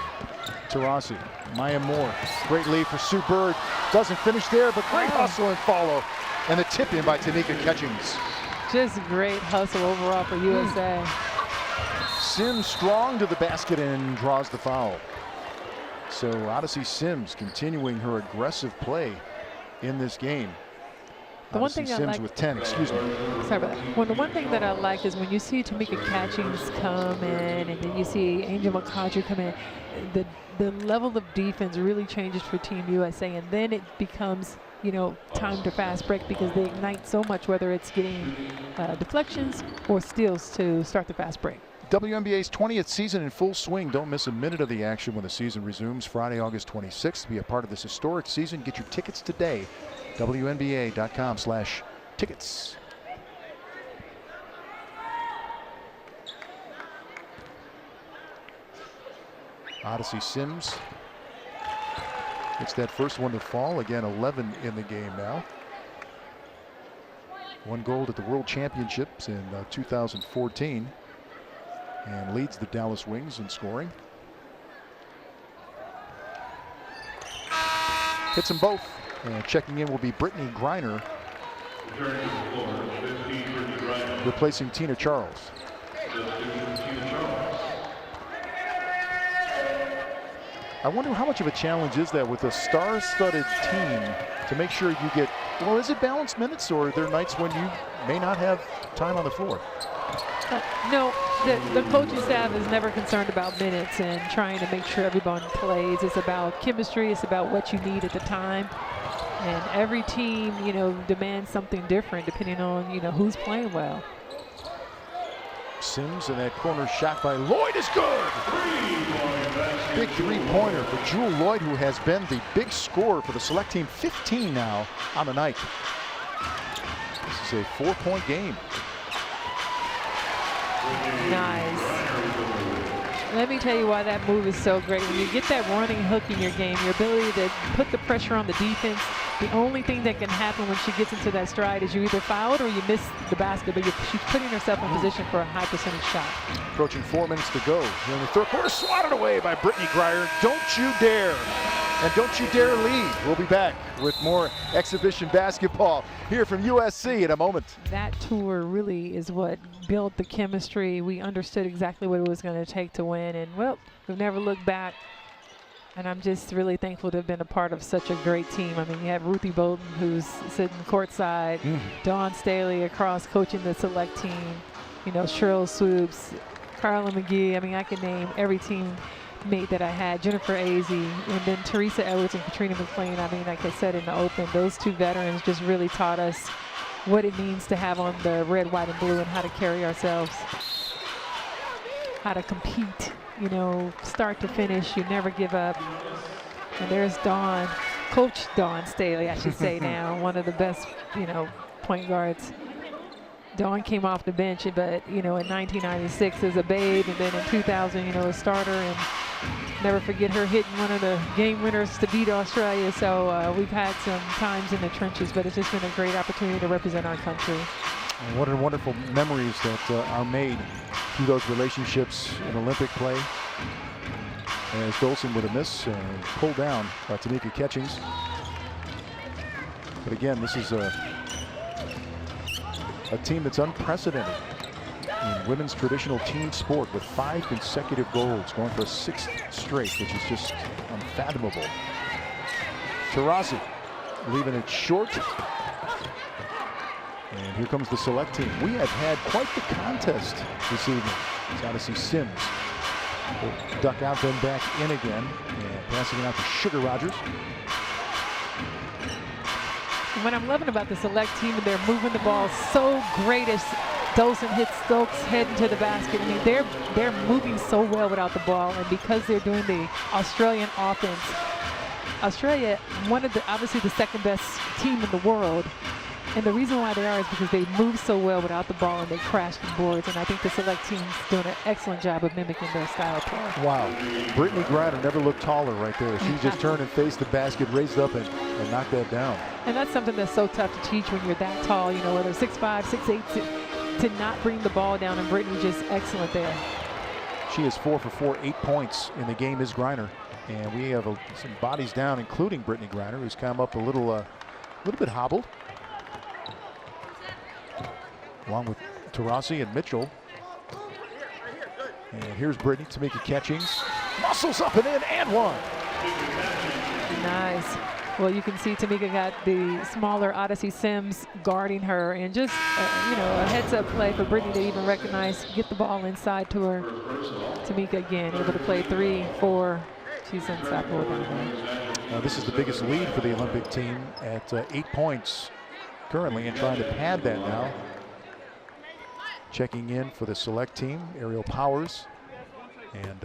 Taurasi, Maya Moore, great lead for Sue Bird. Doesn't finish there, but great hustle and follow. And the tip in by Tamika Catchings. Just great hustle overall for USA. Sims strong to the basket and draws the foul. So Odyssey Sims continuing her aggressive play in this game. The one thing Sims I like with 10, excuse me. Sorry about that. Well, the one thing that I like is when you see Tamika Catchings come in, and then you see Angel McCodry come in, the level of defense really changes for Team USA, and then it becomes, you know, time to fast break because they ignite so much, whether it's getting deflections or steals to start the fast break. WNBA's 20th season in full swing. Don't miss a minute of the action when the season resumes Friday, August 26th. To be a part of this historic season, get your tickets today. WNBA.com/tickets. Odyssey Sims gets that first one to fall. Again, 11 in the game now. Won gold at the World Championships in 2014. And leads the Dallas Wings in scoring. Hits them both. And checking in will be Brittany Griner, replacing Tina Charles. I wonder how much of a challenge is that with a star-studded team to make sure you get, well, is it balanced minutes, or are there nights when you may not have time on the floor? No, the coaching staff is never concerned about minutes and trying to make sure everyone plays. It's about chemistry. It's about what you need at the time. And every team, you know, demands something different depending on, you know, who's playing well. Sims, and that corner shot by Loyd is good. Big three-pointer for Jewell Loyd, who has been the big scorer for the select team. 15 now on the night. This is a 4-point game. Nice. Let me tell you why that move is so great. When you get that running hook in your game, your ability to put the pressure on the defense, the only thing that can happen when she gets into that stride is you either foul it or you miss the basket, but she's putting herself in position for a high percentage shot. Approaching 4 minutes to go. Here in the third quarter, swatted away by Brittany Griner. Don't you dare. And don't you dare leave. We'll be back with more exhibition basketball here from USC in a moment. That tour really is what built the chemistry. We understood exactly what it was going to take to win, and well, we've never looked back. And I'm just really thankful to have been a part of such a great team. I mean, you have Ruthie Bolton, who's sitting courtside, Dawn Staley across coaching the select team, you know, Cheryl Swoops, Carla McGee. I mean, I can name every teammate that I had, Jennifer Azee, and then Teresa Edwards and Katrina McLean. I mean, like I said in the open, those two veterans just really taught us what it means to have on the red, white, and blue and how to carry ourselves, how to compete. You know, start to finish, you never give up. And there's Dawn, Coach Dawn Staley, I should say now, one of the best, you know, point guards. Dawn came off the bench, but, you know, in 1996 as a babe, and then in 2000, you know, a starter, and never forget her hitting one of the game winners to beat Australia. So we've had some times in the trenches, but it's just been a great opportunity to represent our country. And what are wonderful memories that are made through those relationships in Olympic play. As Dolson with a miss and pulled down by Tamika Catchings. But again, this is a team that's unprecedented in women's traditional team sport, with 5 consecutive golds, going for a 6th straight, which is just unfathomable. Taurasi leaving it short. And here comes the select team. We have had quite the contest this evening. It's Odyssey Sims. Will duck out, then back in again, and passing it out to Sugar Rogers. And what I'm loving about the select team, and they're moving the ball so great as Dolson hits Stokes head into the basket. I mean, they're moving so well without the ball, and because they're doing the Australian offense, Australia, one of the, obviously the second best team in the world. And the reason why they are is because they move so well without the ball and they crash the boards. And I think the select team's doing an excellent job of mimicking their style of play. Wow. Brittany Griner never looked taller right there. She just turned and faced the basket, raised up and knocked that down. And that's something that's so tough to teach when you're that tall, you know, whether 6'5", 6'8", to not bring the ball down. And Brittany just excellent there. She is 4 for 4, 8 points in the game is Griner. And we have some bodies down, including Brittany Griner, who's come up a little bit hobbled. Along with Taurasi and Mitchell. And here's Brittany, Tamika Catchings. Muscles up and in, and one. Nice. Well, you can see Tamika got the smaller Odyssey Sims guarding her, and just, you know, a heads-up play for Brittany to even recognize, get the ball inside to her. Tamika again, able to play 3, 4. She's unstoppable down there. This is the biggest lead for the Olympic team at 8 points currently, and trying to pad that now. Checking in for the select team, Aerial Powers, and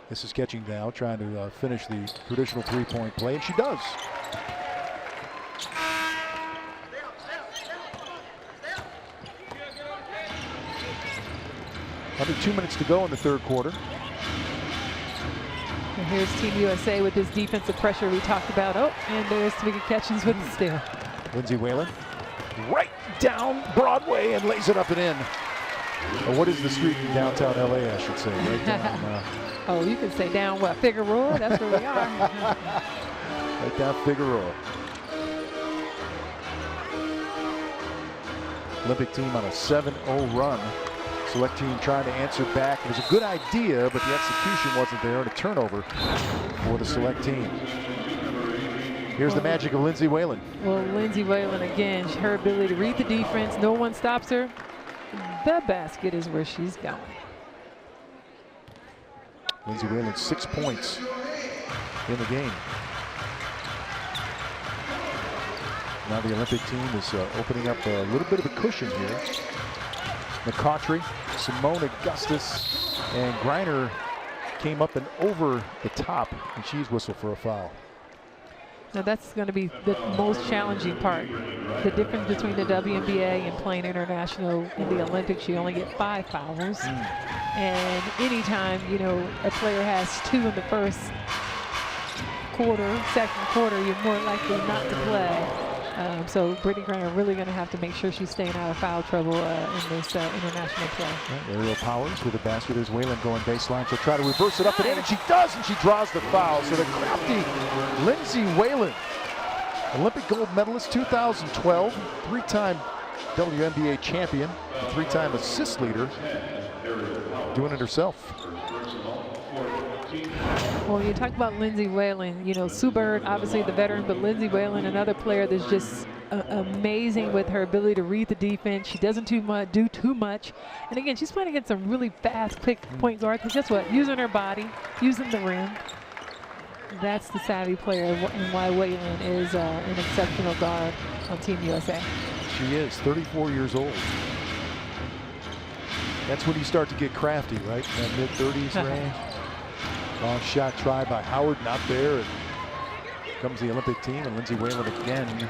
this is Catching now, trying to finish the traditional 3-point play, and she does. Under 2 minutes to go in the third quarter. And here's Team USA with this defensive pressure we talked about. Oh, and there's Tamika Catchings with the steal. Lindsay Whalen right down Broadway and lays it up and in. Or what is the street in downtown LA, I should say? Right down, oh, you can say down what? Figueroa? That's where we are. Right down Figueroa. Olympic team on a 7-0 run. Select team trying to answer back. It was a good idea, but the execution wasn't there, and a turnover for the select team. Here's the magic of Lindsay Whalen. Well, Lindsay Whalen, again, her ability to read the defense. No one stops her. The basket is where she's going. Lindsay Whalen, 6 points in the game. Now the Olympic team is opening up a little bit of a cushion here. McCautry, Simone Augustus, and Griner came up and over the top, and she's whistled for a foul. Now that's going to be the most challenging part. The difference between the WNBA and playing international in the Olympics, you only get 5 fouls. And anytime, you know, a player has 2 in the first quarter, second quarter, you're more likely not to play. So Brittany Griner really going to have to make sure she's staying out of foul trouble in this international play. Yeah, Aerial Powers with the basket. There's Whalen going baseline. She'll try to reverse it up and in, and she does, and she draws the foul. So the crafty Lindsay Whalen Olympic gold medalist 2012, three-time WNBA champion, three-time assist leader, doing it herself. Well, you talk about Lindsay Whalen, you know, Sue Bird, obviously the veteran, but Lindsay Whalen, another player that's just amazing with her ability to read the defense. She doesn't do too much. And again, she's playing against some really fast, quick point guards. Because guess what? Using her body, using the rim. That's the savvy player, and why Whalen is an exceptional guard on Team USA. She is 34 years old. That's when you start to get crafty, right? In that mid-30s range. Long shot tried by Howard, not there. And comes the Olympic team, and Lindsay Whalen again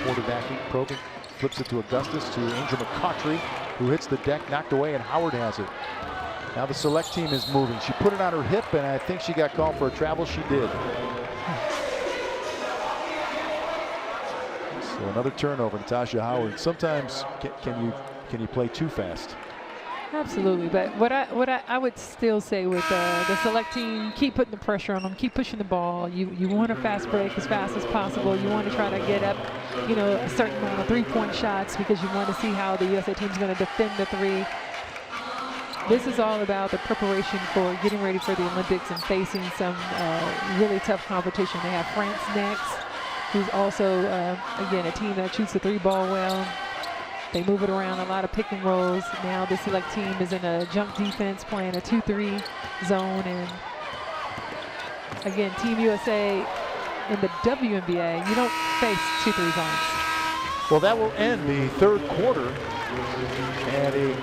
quarterbacking, probing, flips it to Augustus, to Angel McCautry, who hits the deck, knocked away, and Howard has it. Now the select team is moving. She put it on her hip, and I think she got called for a travel. She did. So another turnover, Natasha Howard. Sometimes can you play too fast? Absolutely, but what I would still say with the select team, keep putting the pressure on them, keep pushing the ball. You want a fast break as fast as possible. You want to try to get up, you know, a certain amount of three-point shots because you want to see how the USA team is going to defend the three. This is all about the preparation for getting ready for the Olympics and facing some really tough competition. They have France next, who's also, again, a team that shoots the three ball well. They move it around, a lot of pick and rolls. Now the select team is in a jump defense, playing a 2-3 zone. And again, Team USA in the WNBA, you don't face 2-3 zones. Well, that will end the third quarter and a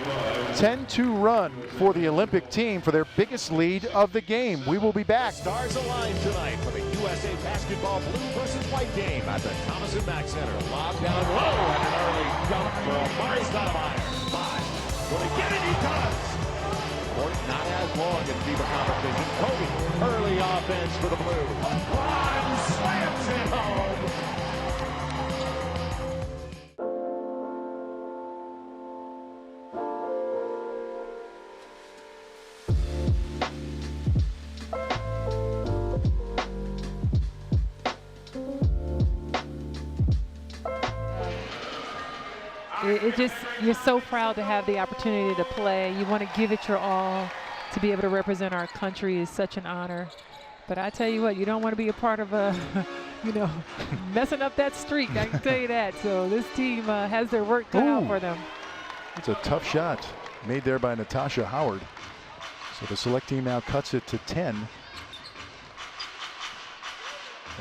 10-2 run for the Olympic team for their biggest lead of the game. We will be back. Stars align tonight for the USA basketball blue versus white game at the Thomas & Mack Center. Lob down low and an early jump for Amari Stoudemire. 5. Will he get it? He does. Court not as long as FIBA competition. Kobe, early offense for the Blues. One slams it home. It just, you're so proud to have the opportunity to play. You want to give it your all. To be able to represent our country is such an honor. But I tell you what, you don't want to be a part of you know, messing up that streak. I can tell you that. So this team has their work cut out for them. It's a tough shot made there by Natasha Howard. So the select team now cuts it to 10.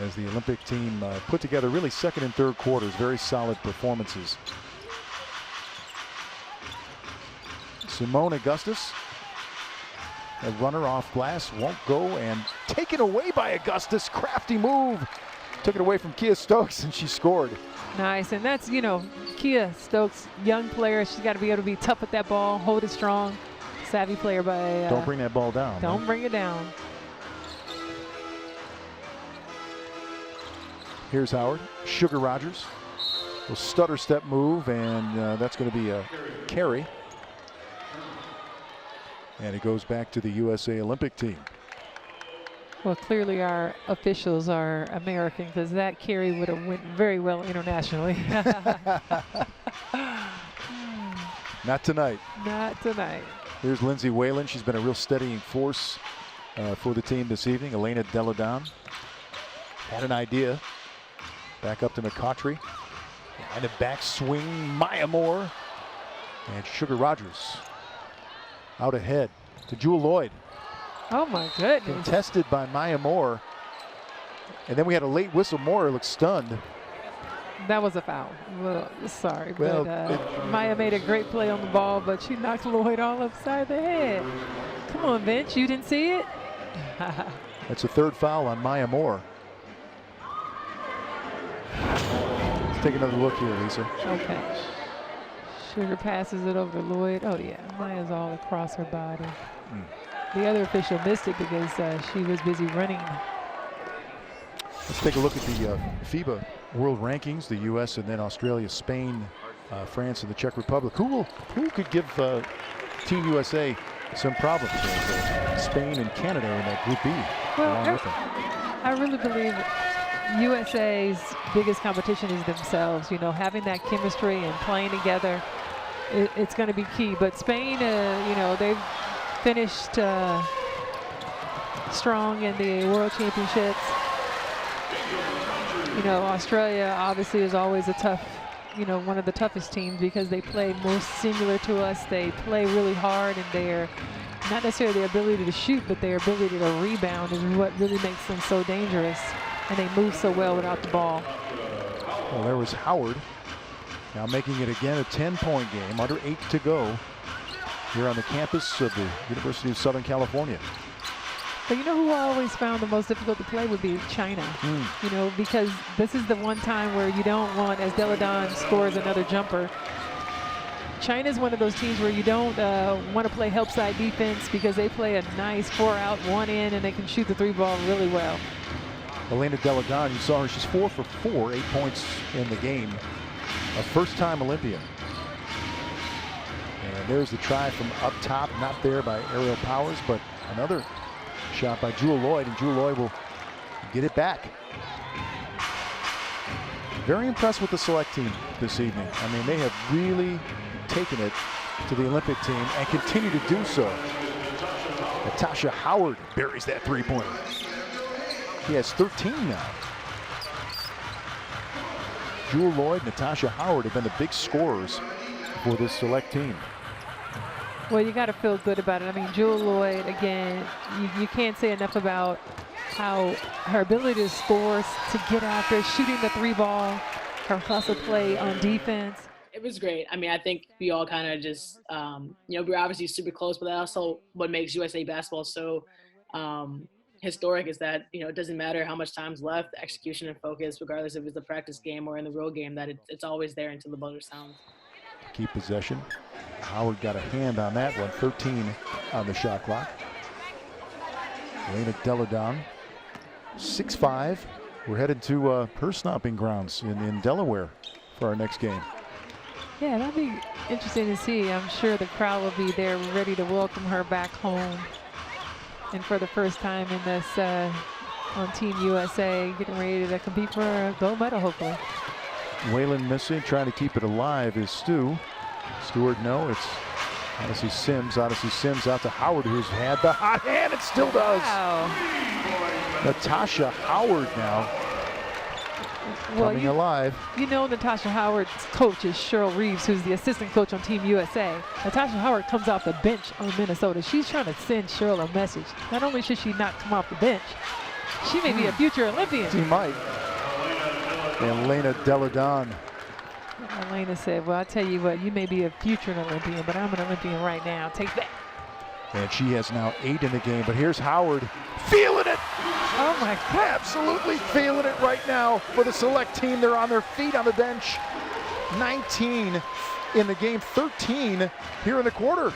As the Olympic team put together really second and third quarters, very solid performances. Simone Augustus, a runner off glass, won't go, and taken away by Augustus. Crafty move. Took it away from Kia Stokes, and she scored. Nice, and that's, you know, Kia Stokes, young player. She's got to be able to be tough with that ball, hold it strong. Savvy player by... don't bring that ball down. Don't bring it down. Here's Howard. Sugar Rogers. A stutter step move, and that's going to be a carry. And it goes back to the USA Olympic team. Well, clearly our officials are American, because that carry would have went very well internationally. Not tonight. Not tonight. Here's Lindsay Whalen. She's been a real steadying force for the team this evening. Elena Deladon had an idea. Back up to McCautry. And a back swing, Maya Moore. And Sugar Rogers out ahead to Jewell Loyd. Oh my goodness. Contested by Maya Moore. And then we had a late whistle. Moore looked stunned. That was a foul. Well, sorry, well, but Maya made a great play on the ball, but she knocked Loyd all upside the head. Come on, Vince, you didn't see it? That's a third foul on Maya Moore. Let's take another look here, Lisa. Okay. Sugar passes it over to Loyd. Oh yeah, Maya's all across her body. The other official missed it because she was busy running. Let's take a look at the FIBA World Rankings. The U.S. and then Australia, Spain, France, and the Czech Republic. Who could give Team USA some problems? Spain and Canada in that Group B. Well, along with them. I really believe USA's biggest competition is themselves. You know, having that chemistry and playing together, it's going to be key. But Spain, you know, they've finished strong in the World Championships. You know, Australia obviously is always a tough, you know, one of the toughest teams because they play most similar to us. They play really hard, and they're not necessarily their ability to shoot, but their ability to rebound is what really makes them so dangerous. And they move so well without the ball. Well, there was Howard. Now making it again a 10-point game, under 8 to go here on the campus of the University of Southern California. But you know who I always found the most difficult to play would be China. You know, because this is the one time where you don't want, as Deladon scores another jumper, China's one of those teams where you don't want to play help side defense because they play a nice 4-out, 1-in, and they can shoot the 3-ball really well. Elena Deladon, you saw her, she's 4 for 4, 8 points in the game. A first-time Olympian. And there's the try from up top, not there by Aerial Powers, but another shot by Jewell Loyd, and Jewell Loyd will get it back. Very impressed with the select team this evening. I mean, they have really taken it to the Olympic team and continue to do so. Natasha Howard buries that 3-pointer. He has 13 now. Jewell Loyd, Natasha Howard have been the big scorers for this select team. Well, you got to feel good about it. I mean, Jewell Loyd, again, you can't say enough about how her ability to score, to get after, shooting the 3-ball, her hustle play on defense. It was great. I mean, I think we all kind of just, you know, we're obviously super close, but that's also what makes USA basketball so historic is that, you know, it doesn't matter how much time's left, the execution and focus, regardless if it's a practice game or in the real game, that it's always there until the buzzer sounds. Keep possession. Howard got a hand on that one, 13 on the shot clock. Elena Deladon, 6'5". We're headed to her stomping grounds in Delaware for our next game. Yeah, that'd be interesting to see. I'm sure the crowd will be there ready to welcome her back home. And for the first time in this on Team USA, getting ready to compete for a gold medal, hopefully. Waylon missing, trying to keep it alive is Stu. Stewart, no, it's Odyssey Sims. Odyssey Sims out to Howard, who's had the hot hand and still does. Wow. Natasha Howard now coming alive. You know Natasha Howard's coach is Cheryl Reeves, who's the assistant coach on Team USA. Natasha Howard comes off the bench on Minnesota. She's trying to send Cheryl a message. Not only should she not come off the bench, she may be a future Olympian. She might. Elena Deladon. Elena said, well, I'll tell you what, you may be a future Olympian, but I'm an Olympian right now. Take that. And she has now 8 in the game, but here's Howard feeling it. Oh my God. Absolutely feeling it right now for the select team. They're on their feet on the bench. 19 in the game, 13 here in the quarter.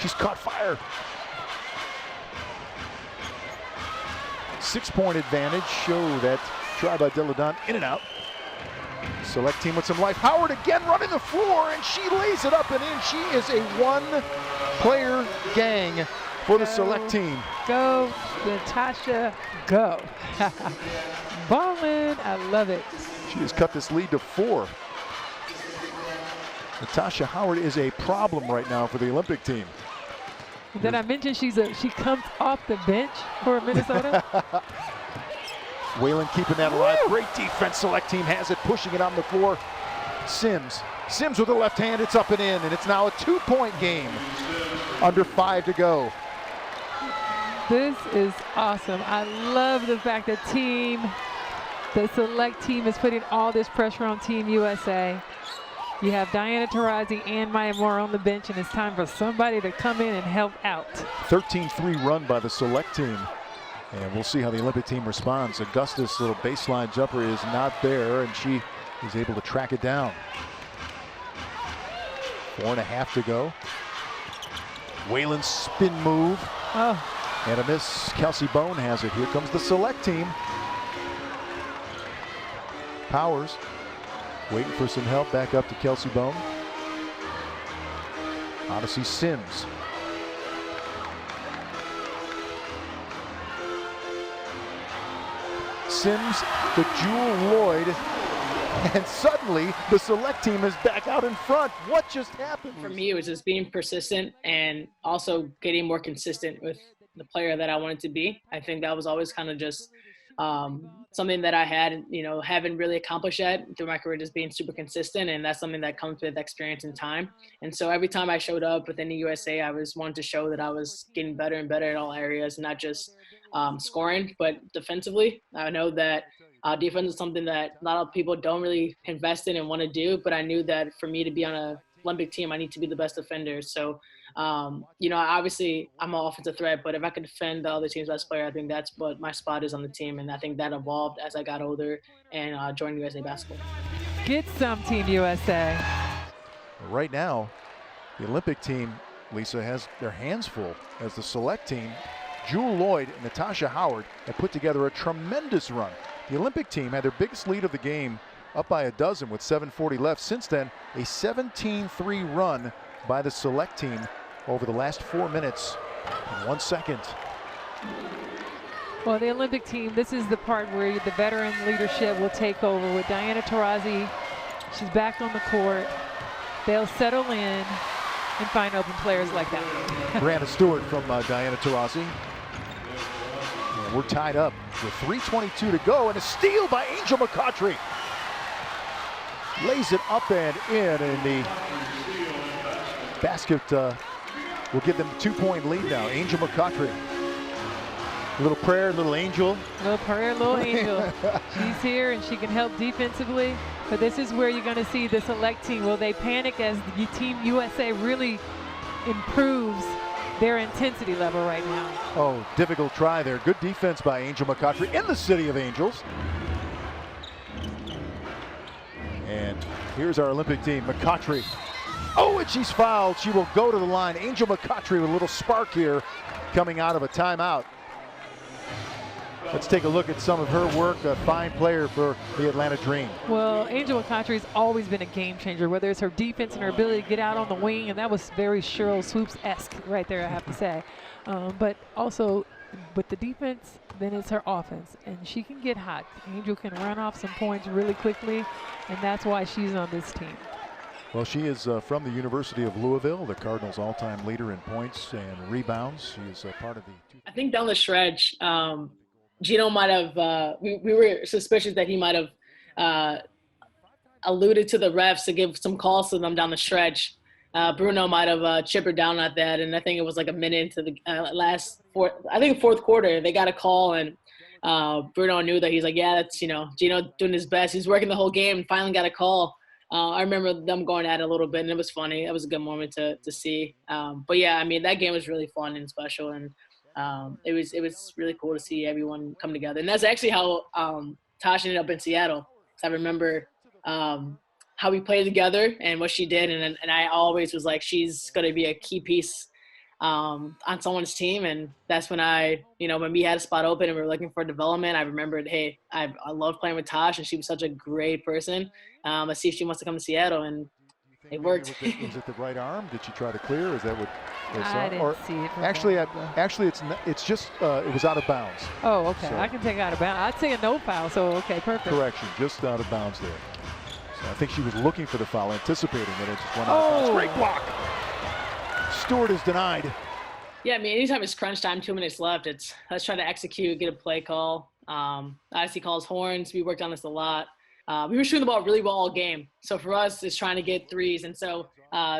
She's caught fire. 6-point advantage. Show that try by Deladon, in and out. Select team with some life. Howard again running the floor, and she lays it up and in. She is a one-player gang for the select team. Go, Natasha, go. Ballin', I love it. She has cut this lead to 4. Natasha Howard is a problem right now for the Olympic team. Did I mention she comes off the bench for Minnesota? Waylon keeping that alive. Great defense. Select team has it, pushing it on the floor. Sims with the left hand. It's up and in, and it's now a 2-point game. Under 5 to go. This is awesome. I love the fact that the select team is putting all this pressure on Team USA. You have Diana Taurasi and Maya Moore on the bench, and it's time for somebody to come in and help out. 13-3 run by the select team. And we'll see how the Olympic team responds. Augustus' little baseline jumper is not there, and she is able to track it down. 4.5 to go. Waylon's spin move. Oh. And a miss. Kelsey Bone has it. Here comes the select team. Powers waiting for some help. Back up to Kelsey Bone. Odyssey Sims. Sims to Jewell Loyd, and suddenly the select team is back out in front. What just happened? For me, it was just being persistent and also getting more consistent with the player that I wanted to be. I think that was always kind of just something that I had, haven't really accomplished yet through my career, just being super consistent. And that's something that comes with experience and time. And so every time I showed up within the USA, I was wanting to show that I was getting better and better in all areas, not just scoring, but defensively. I know that defense is something that a lot of people don't really invest in and want to do, but I knew that for me to be on an Olympic team, I need to be the best defender. So, obviously I'm an offensive threat, but if I could defend the other team's best player, I think that's what my spot is on the team. And I think that evolved as I got older and joined USA Basketball. Get some, Team USA. Right now, the Olympic team, Lisa, has their hands full as the select team. Jewell Loyd and Natasha Howard have put together a tremendous run. The Olympic team had their biggest lead of the game, up by a dozen with 7:40 left. Since then, a 17-3 run by the select team over the last 4 minutes and 1 second. Well, the Olympic team, this is the part where the veteran leadership will take over with Diana Taurasi. She's back on the court. They'll settle in and find open players like that. Brianna Stewart from Diana Taurasi. We're tied up with 3:22 to go, and a steal by Angel McCoughtry. Lays it up and in, and the basket will give them a 2-point lead now. Angel McCoughtry. Little prayer, little angel. Little prayer, little angel. She's here and she can help defensively, but this is where you're going to see the select team. Will they panic as the Team USA really improves their intensity level right now? Oh, difficult try there. Good defense by Angel McCoughtry in the City of Angels. And here's our Olympic team, McCoughtry. Oh, and she's fouled. She will go to the line. Angel McCoughtry with a little spark here coming out of a timeout. Let's take a look at some of her work. A fine player for the Atlanta Dream. Well, Angel McCoughtry's always been a game changer, whether it's her defense and her ability to get out on the wing, and that was very Cheryl Swoops-esque right there, I have to say. But also with the defense, then it's her offense, and she can get hot. Angel can run off some points really quickly, and that's why she's on this team. Well, she is from the University of Louisville, the Cardinals' all-time leader in points and rebounds. She is part of the... I think down the stretch, Gino might have, we were suspicious that he might have alluded to the refs to give some calls to them down the stretch. Bruno might have chippered down at that, and I think it was like a minute into the fourth quarter. They got a call, and Bruno knew that. He's like, yeah, that's, Gino doing his best. He's working the whole game and finally got a call. I remember them going at it a little bit, and it was funny. It was a good moment to see. But yeah, I mean, that game was really fun and special, and it was really cool to see everyone come together. And that's actually how Tosh ended up in Seattle. I remember how we played together and what she did, and I always was like, she's going to be a key piece on someone's team. And that's when when we had a spot open and we were looking for development, I remembered, hey, I love playing with Tosh, and she was such a great person. Let's see if she wants to come to Seattle, and it worked. Was it the right arm? Did she try to clear? Is that what? I didn't see it. Actually, it's just it was out of bounds. Oh, okay. So, I can take out of bounds. I'd say a no foul. So okay, perfect. Correction, just out of bounds there. So I think she was looking for the foul, anticipating that it just went out of bounds. Great block. Stewart is denied. Yeah, I mean, anytime it's crunch time, 2 minutes left, let's try to execute, get a play call. Obviously calls horns. We worked on this a lot. We were shooting the ball really well all game. So for us, it's trying to get threes. And so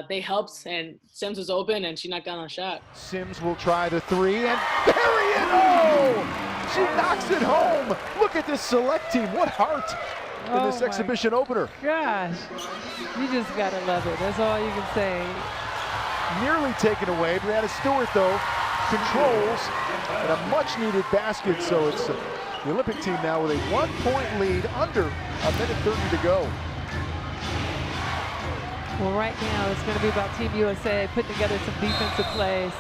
they helped, and Sims was open, and she knocked down a shot. Sims will try the three and bury it. Oh! She knocks it home. Look at this select team. What heart in this exhibition opener. Gosh, you just got to love it. That's all you can say. Nearly taken away. Brianna Stewart, though, controls and a much-needed basket. So it's the Olympic team now with a 1-point lead under a minute 30 to go. Well, right now it's going to be about Team USA putting together some defensive plays.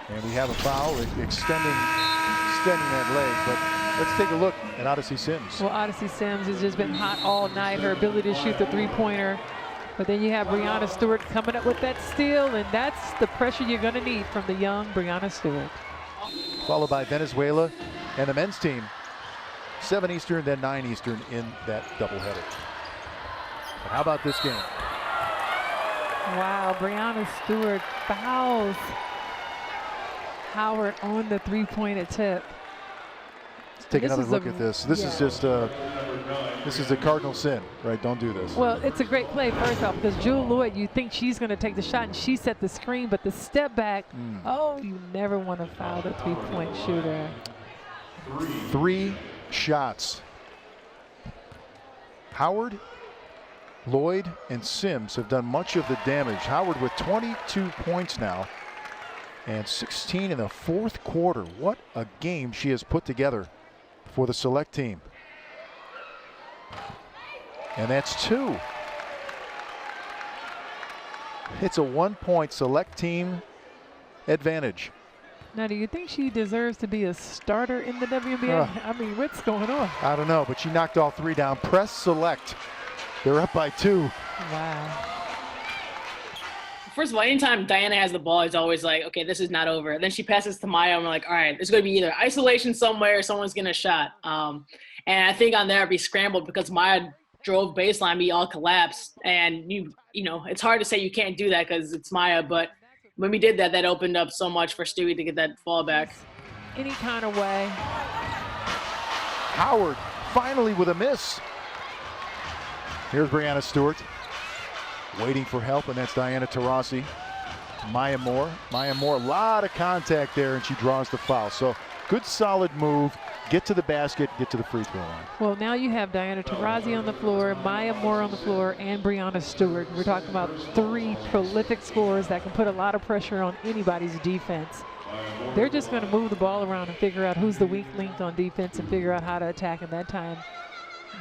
And we have a foul extending that leg, but let's take a look at Odyssey Sims. Well, Odyssey Sims has just been hot all night. Her ability to shoot the three-pointer But then you have Breanna Stewart coming up with that steal, and that's the pressure you're going to need from the young Breanna Stewart. Followed by Venezuela and the men's team. 7 Eastern, then 9 Eastern in that doubleheader. But how about this game? Wow, Breanna Stewart fouls Howard on the three-point attempt. Let's take another look at this. This is just this is a cardinal sin, right? Don't do this. Well, it's a great play, first off, because Jewell Loyd, you think she's going to take the shot, and she set the screen, but the step back, oh, you never want to foul the three-point shooter. 3 shots. Howard, Loyd, and Sims have done much of the damage. Howard with 22 points now and 16 in the fourth quarter. What a game she has put together for the select team. And that's 2. It's a 1-point select team advantage. Now, do you think she deserves to be a starter in the WNBA? I mean, what's going on? I don't know, but she knocked all 3 down. Press select. They're up by 2. Wow. First of all, anytime Diana has the ball, it's always like, okay, this is not over. Then she passes to Maya, and we're like, all right, it's going to be either isolation somewhere or someone's getting a shot. And I think on there, we scrambled because Maya drove baseline, we all collapsed. And, you know, it's hard to say you can't do that because it's Maya, but when we did that, that opened up so much for Stewie to get that fallback. Any kind of way. Howard finally with a miss. Here's Breanna Stewart waiting for help, and that's Diana Taurasi. Maya Moore, a lot of contact there, and she draws the foul. So good solid move. Get to the basket, get to the free throw line. Well, now you have Diana Taurasi on the floor, Maya Moore on the floor, and Breanna Stewart. We're talking about 3 prolific scorers that can put a lot of pressure on anybody's defense. They're just going to move the ball around and figure out who's the weak link on defense and figure out how to attack. And that time,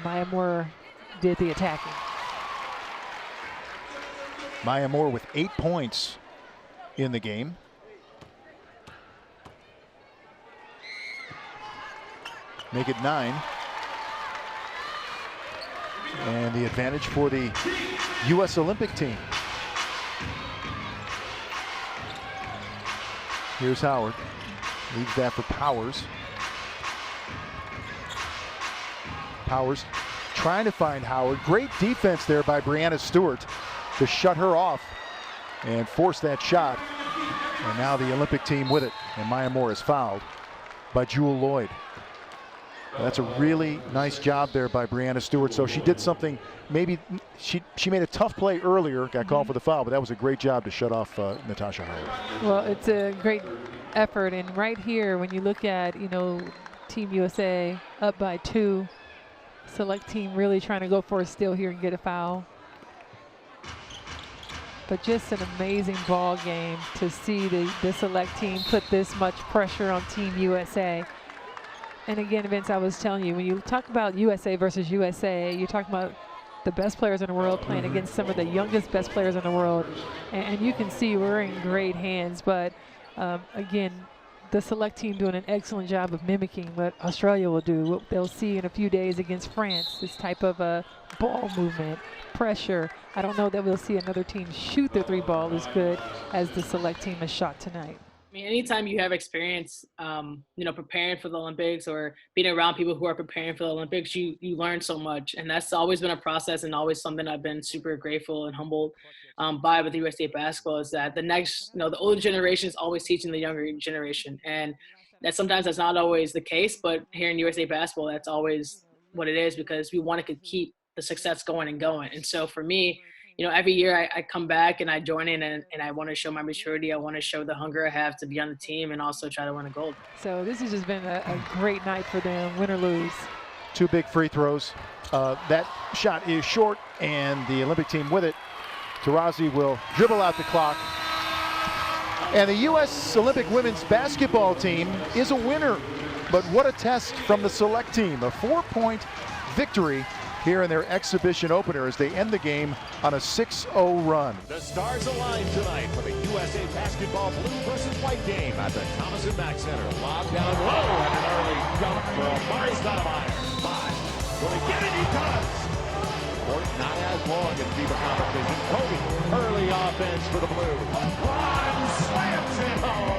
Maya Moore did the attacking. Maya Moore with 8 points in the game. Make it 9. And the advantage for the U.S. Olympic team. Here's Howard. Leaves that for Powers. Powers trying to find Howard. Great defense there by Breanna Stewart to shut her off and force that shot. And now the Olympic team with it. And Maya Moore is fouled by Jewell Loyd. That's a really nice job there by Breanna Stewart. So she did something, maybe she made a tough play earlier, got called for the foul, but that was a great job to shut off Natasha Howard. Well, it's a great effort. And right here, when you look at, you know, Team USA up by 2, select team really trying to go for a steal here and get a foul. But just an amazing ball game to see the select team put this much pressure on Team USA. And again, Vince, I was telling you, when you talk about USA versus USA, you're talking about the best players in the world playing against some of the youngest best players in the world. And you can see we're in great hands. But again, the select team doing an excellent job of mimicking what Australia will do, what they'll see in a few days against France, this type of ball movement, pressure. I don't know that we'll see another team shoot their 3-ball as good as the select team has shot tonight. I mean, anytime you have experience, you know, preparing for the Olympics or being around people who are preparing for the Olympics, you learn so much. And that's always been a process and always something I've been super grateful and humbled by with USA basketball is that the next, you know, the older generation is always teaching the younger generation. And that sometimes that's not always the case, but here in USA basketball, that's always what it is because we want to keep the success going and going. And so for me, you know, every year I come back and I join in and I want to show my maturity. I want to show the hunger I have to be on the team and also try to win a gold. So this has just been a great night for them, win or lose. 2 big free throws. That shot is short and the Olympic team with it. Taurasi will dribble out the clock. And the U.S. Olympic women's basketball team is a winner. But what a test from the select team. A 4-point victory here in their exhibition opener as they end the game on a 6-0 run. The stars align tonight for the USA basketball blue versus white game at the Thomas & Mack Center. Lob down low and an early jump for Amari Stoudemire. 5. Will he get it? He does. Court not as long in FIBA competition. Kobe, early offense for the Blues. One slams it home.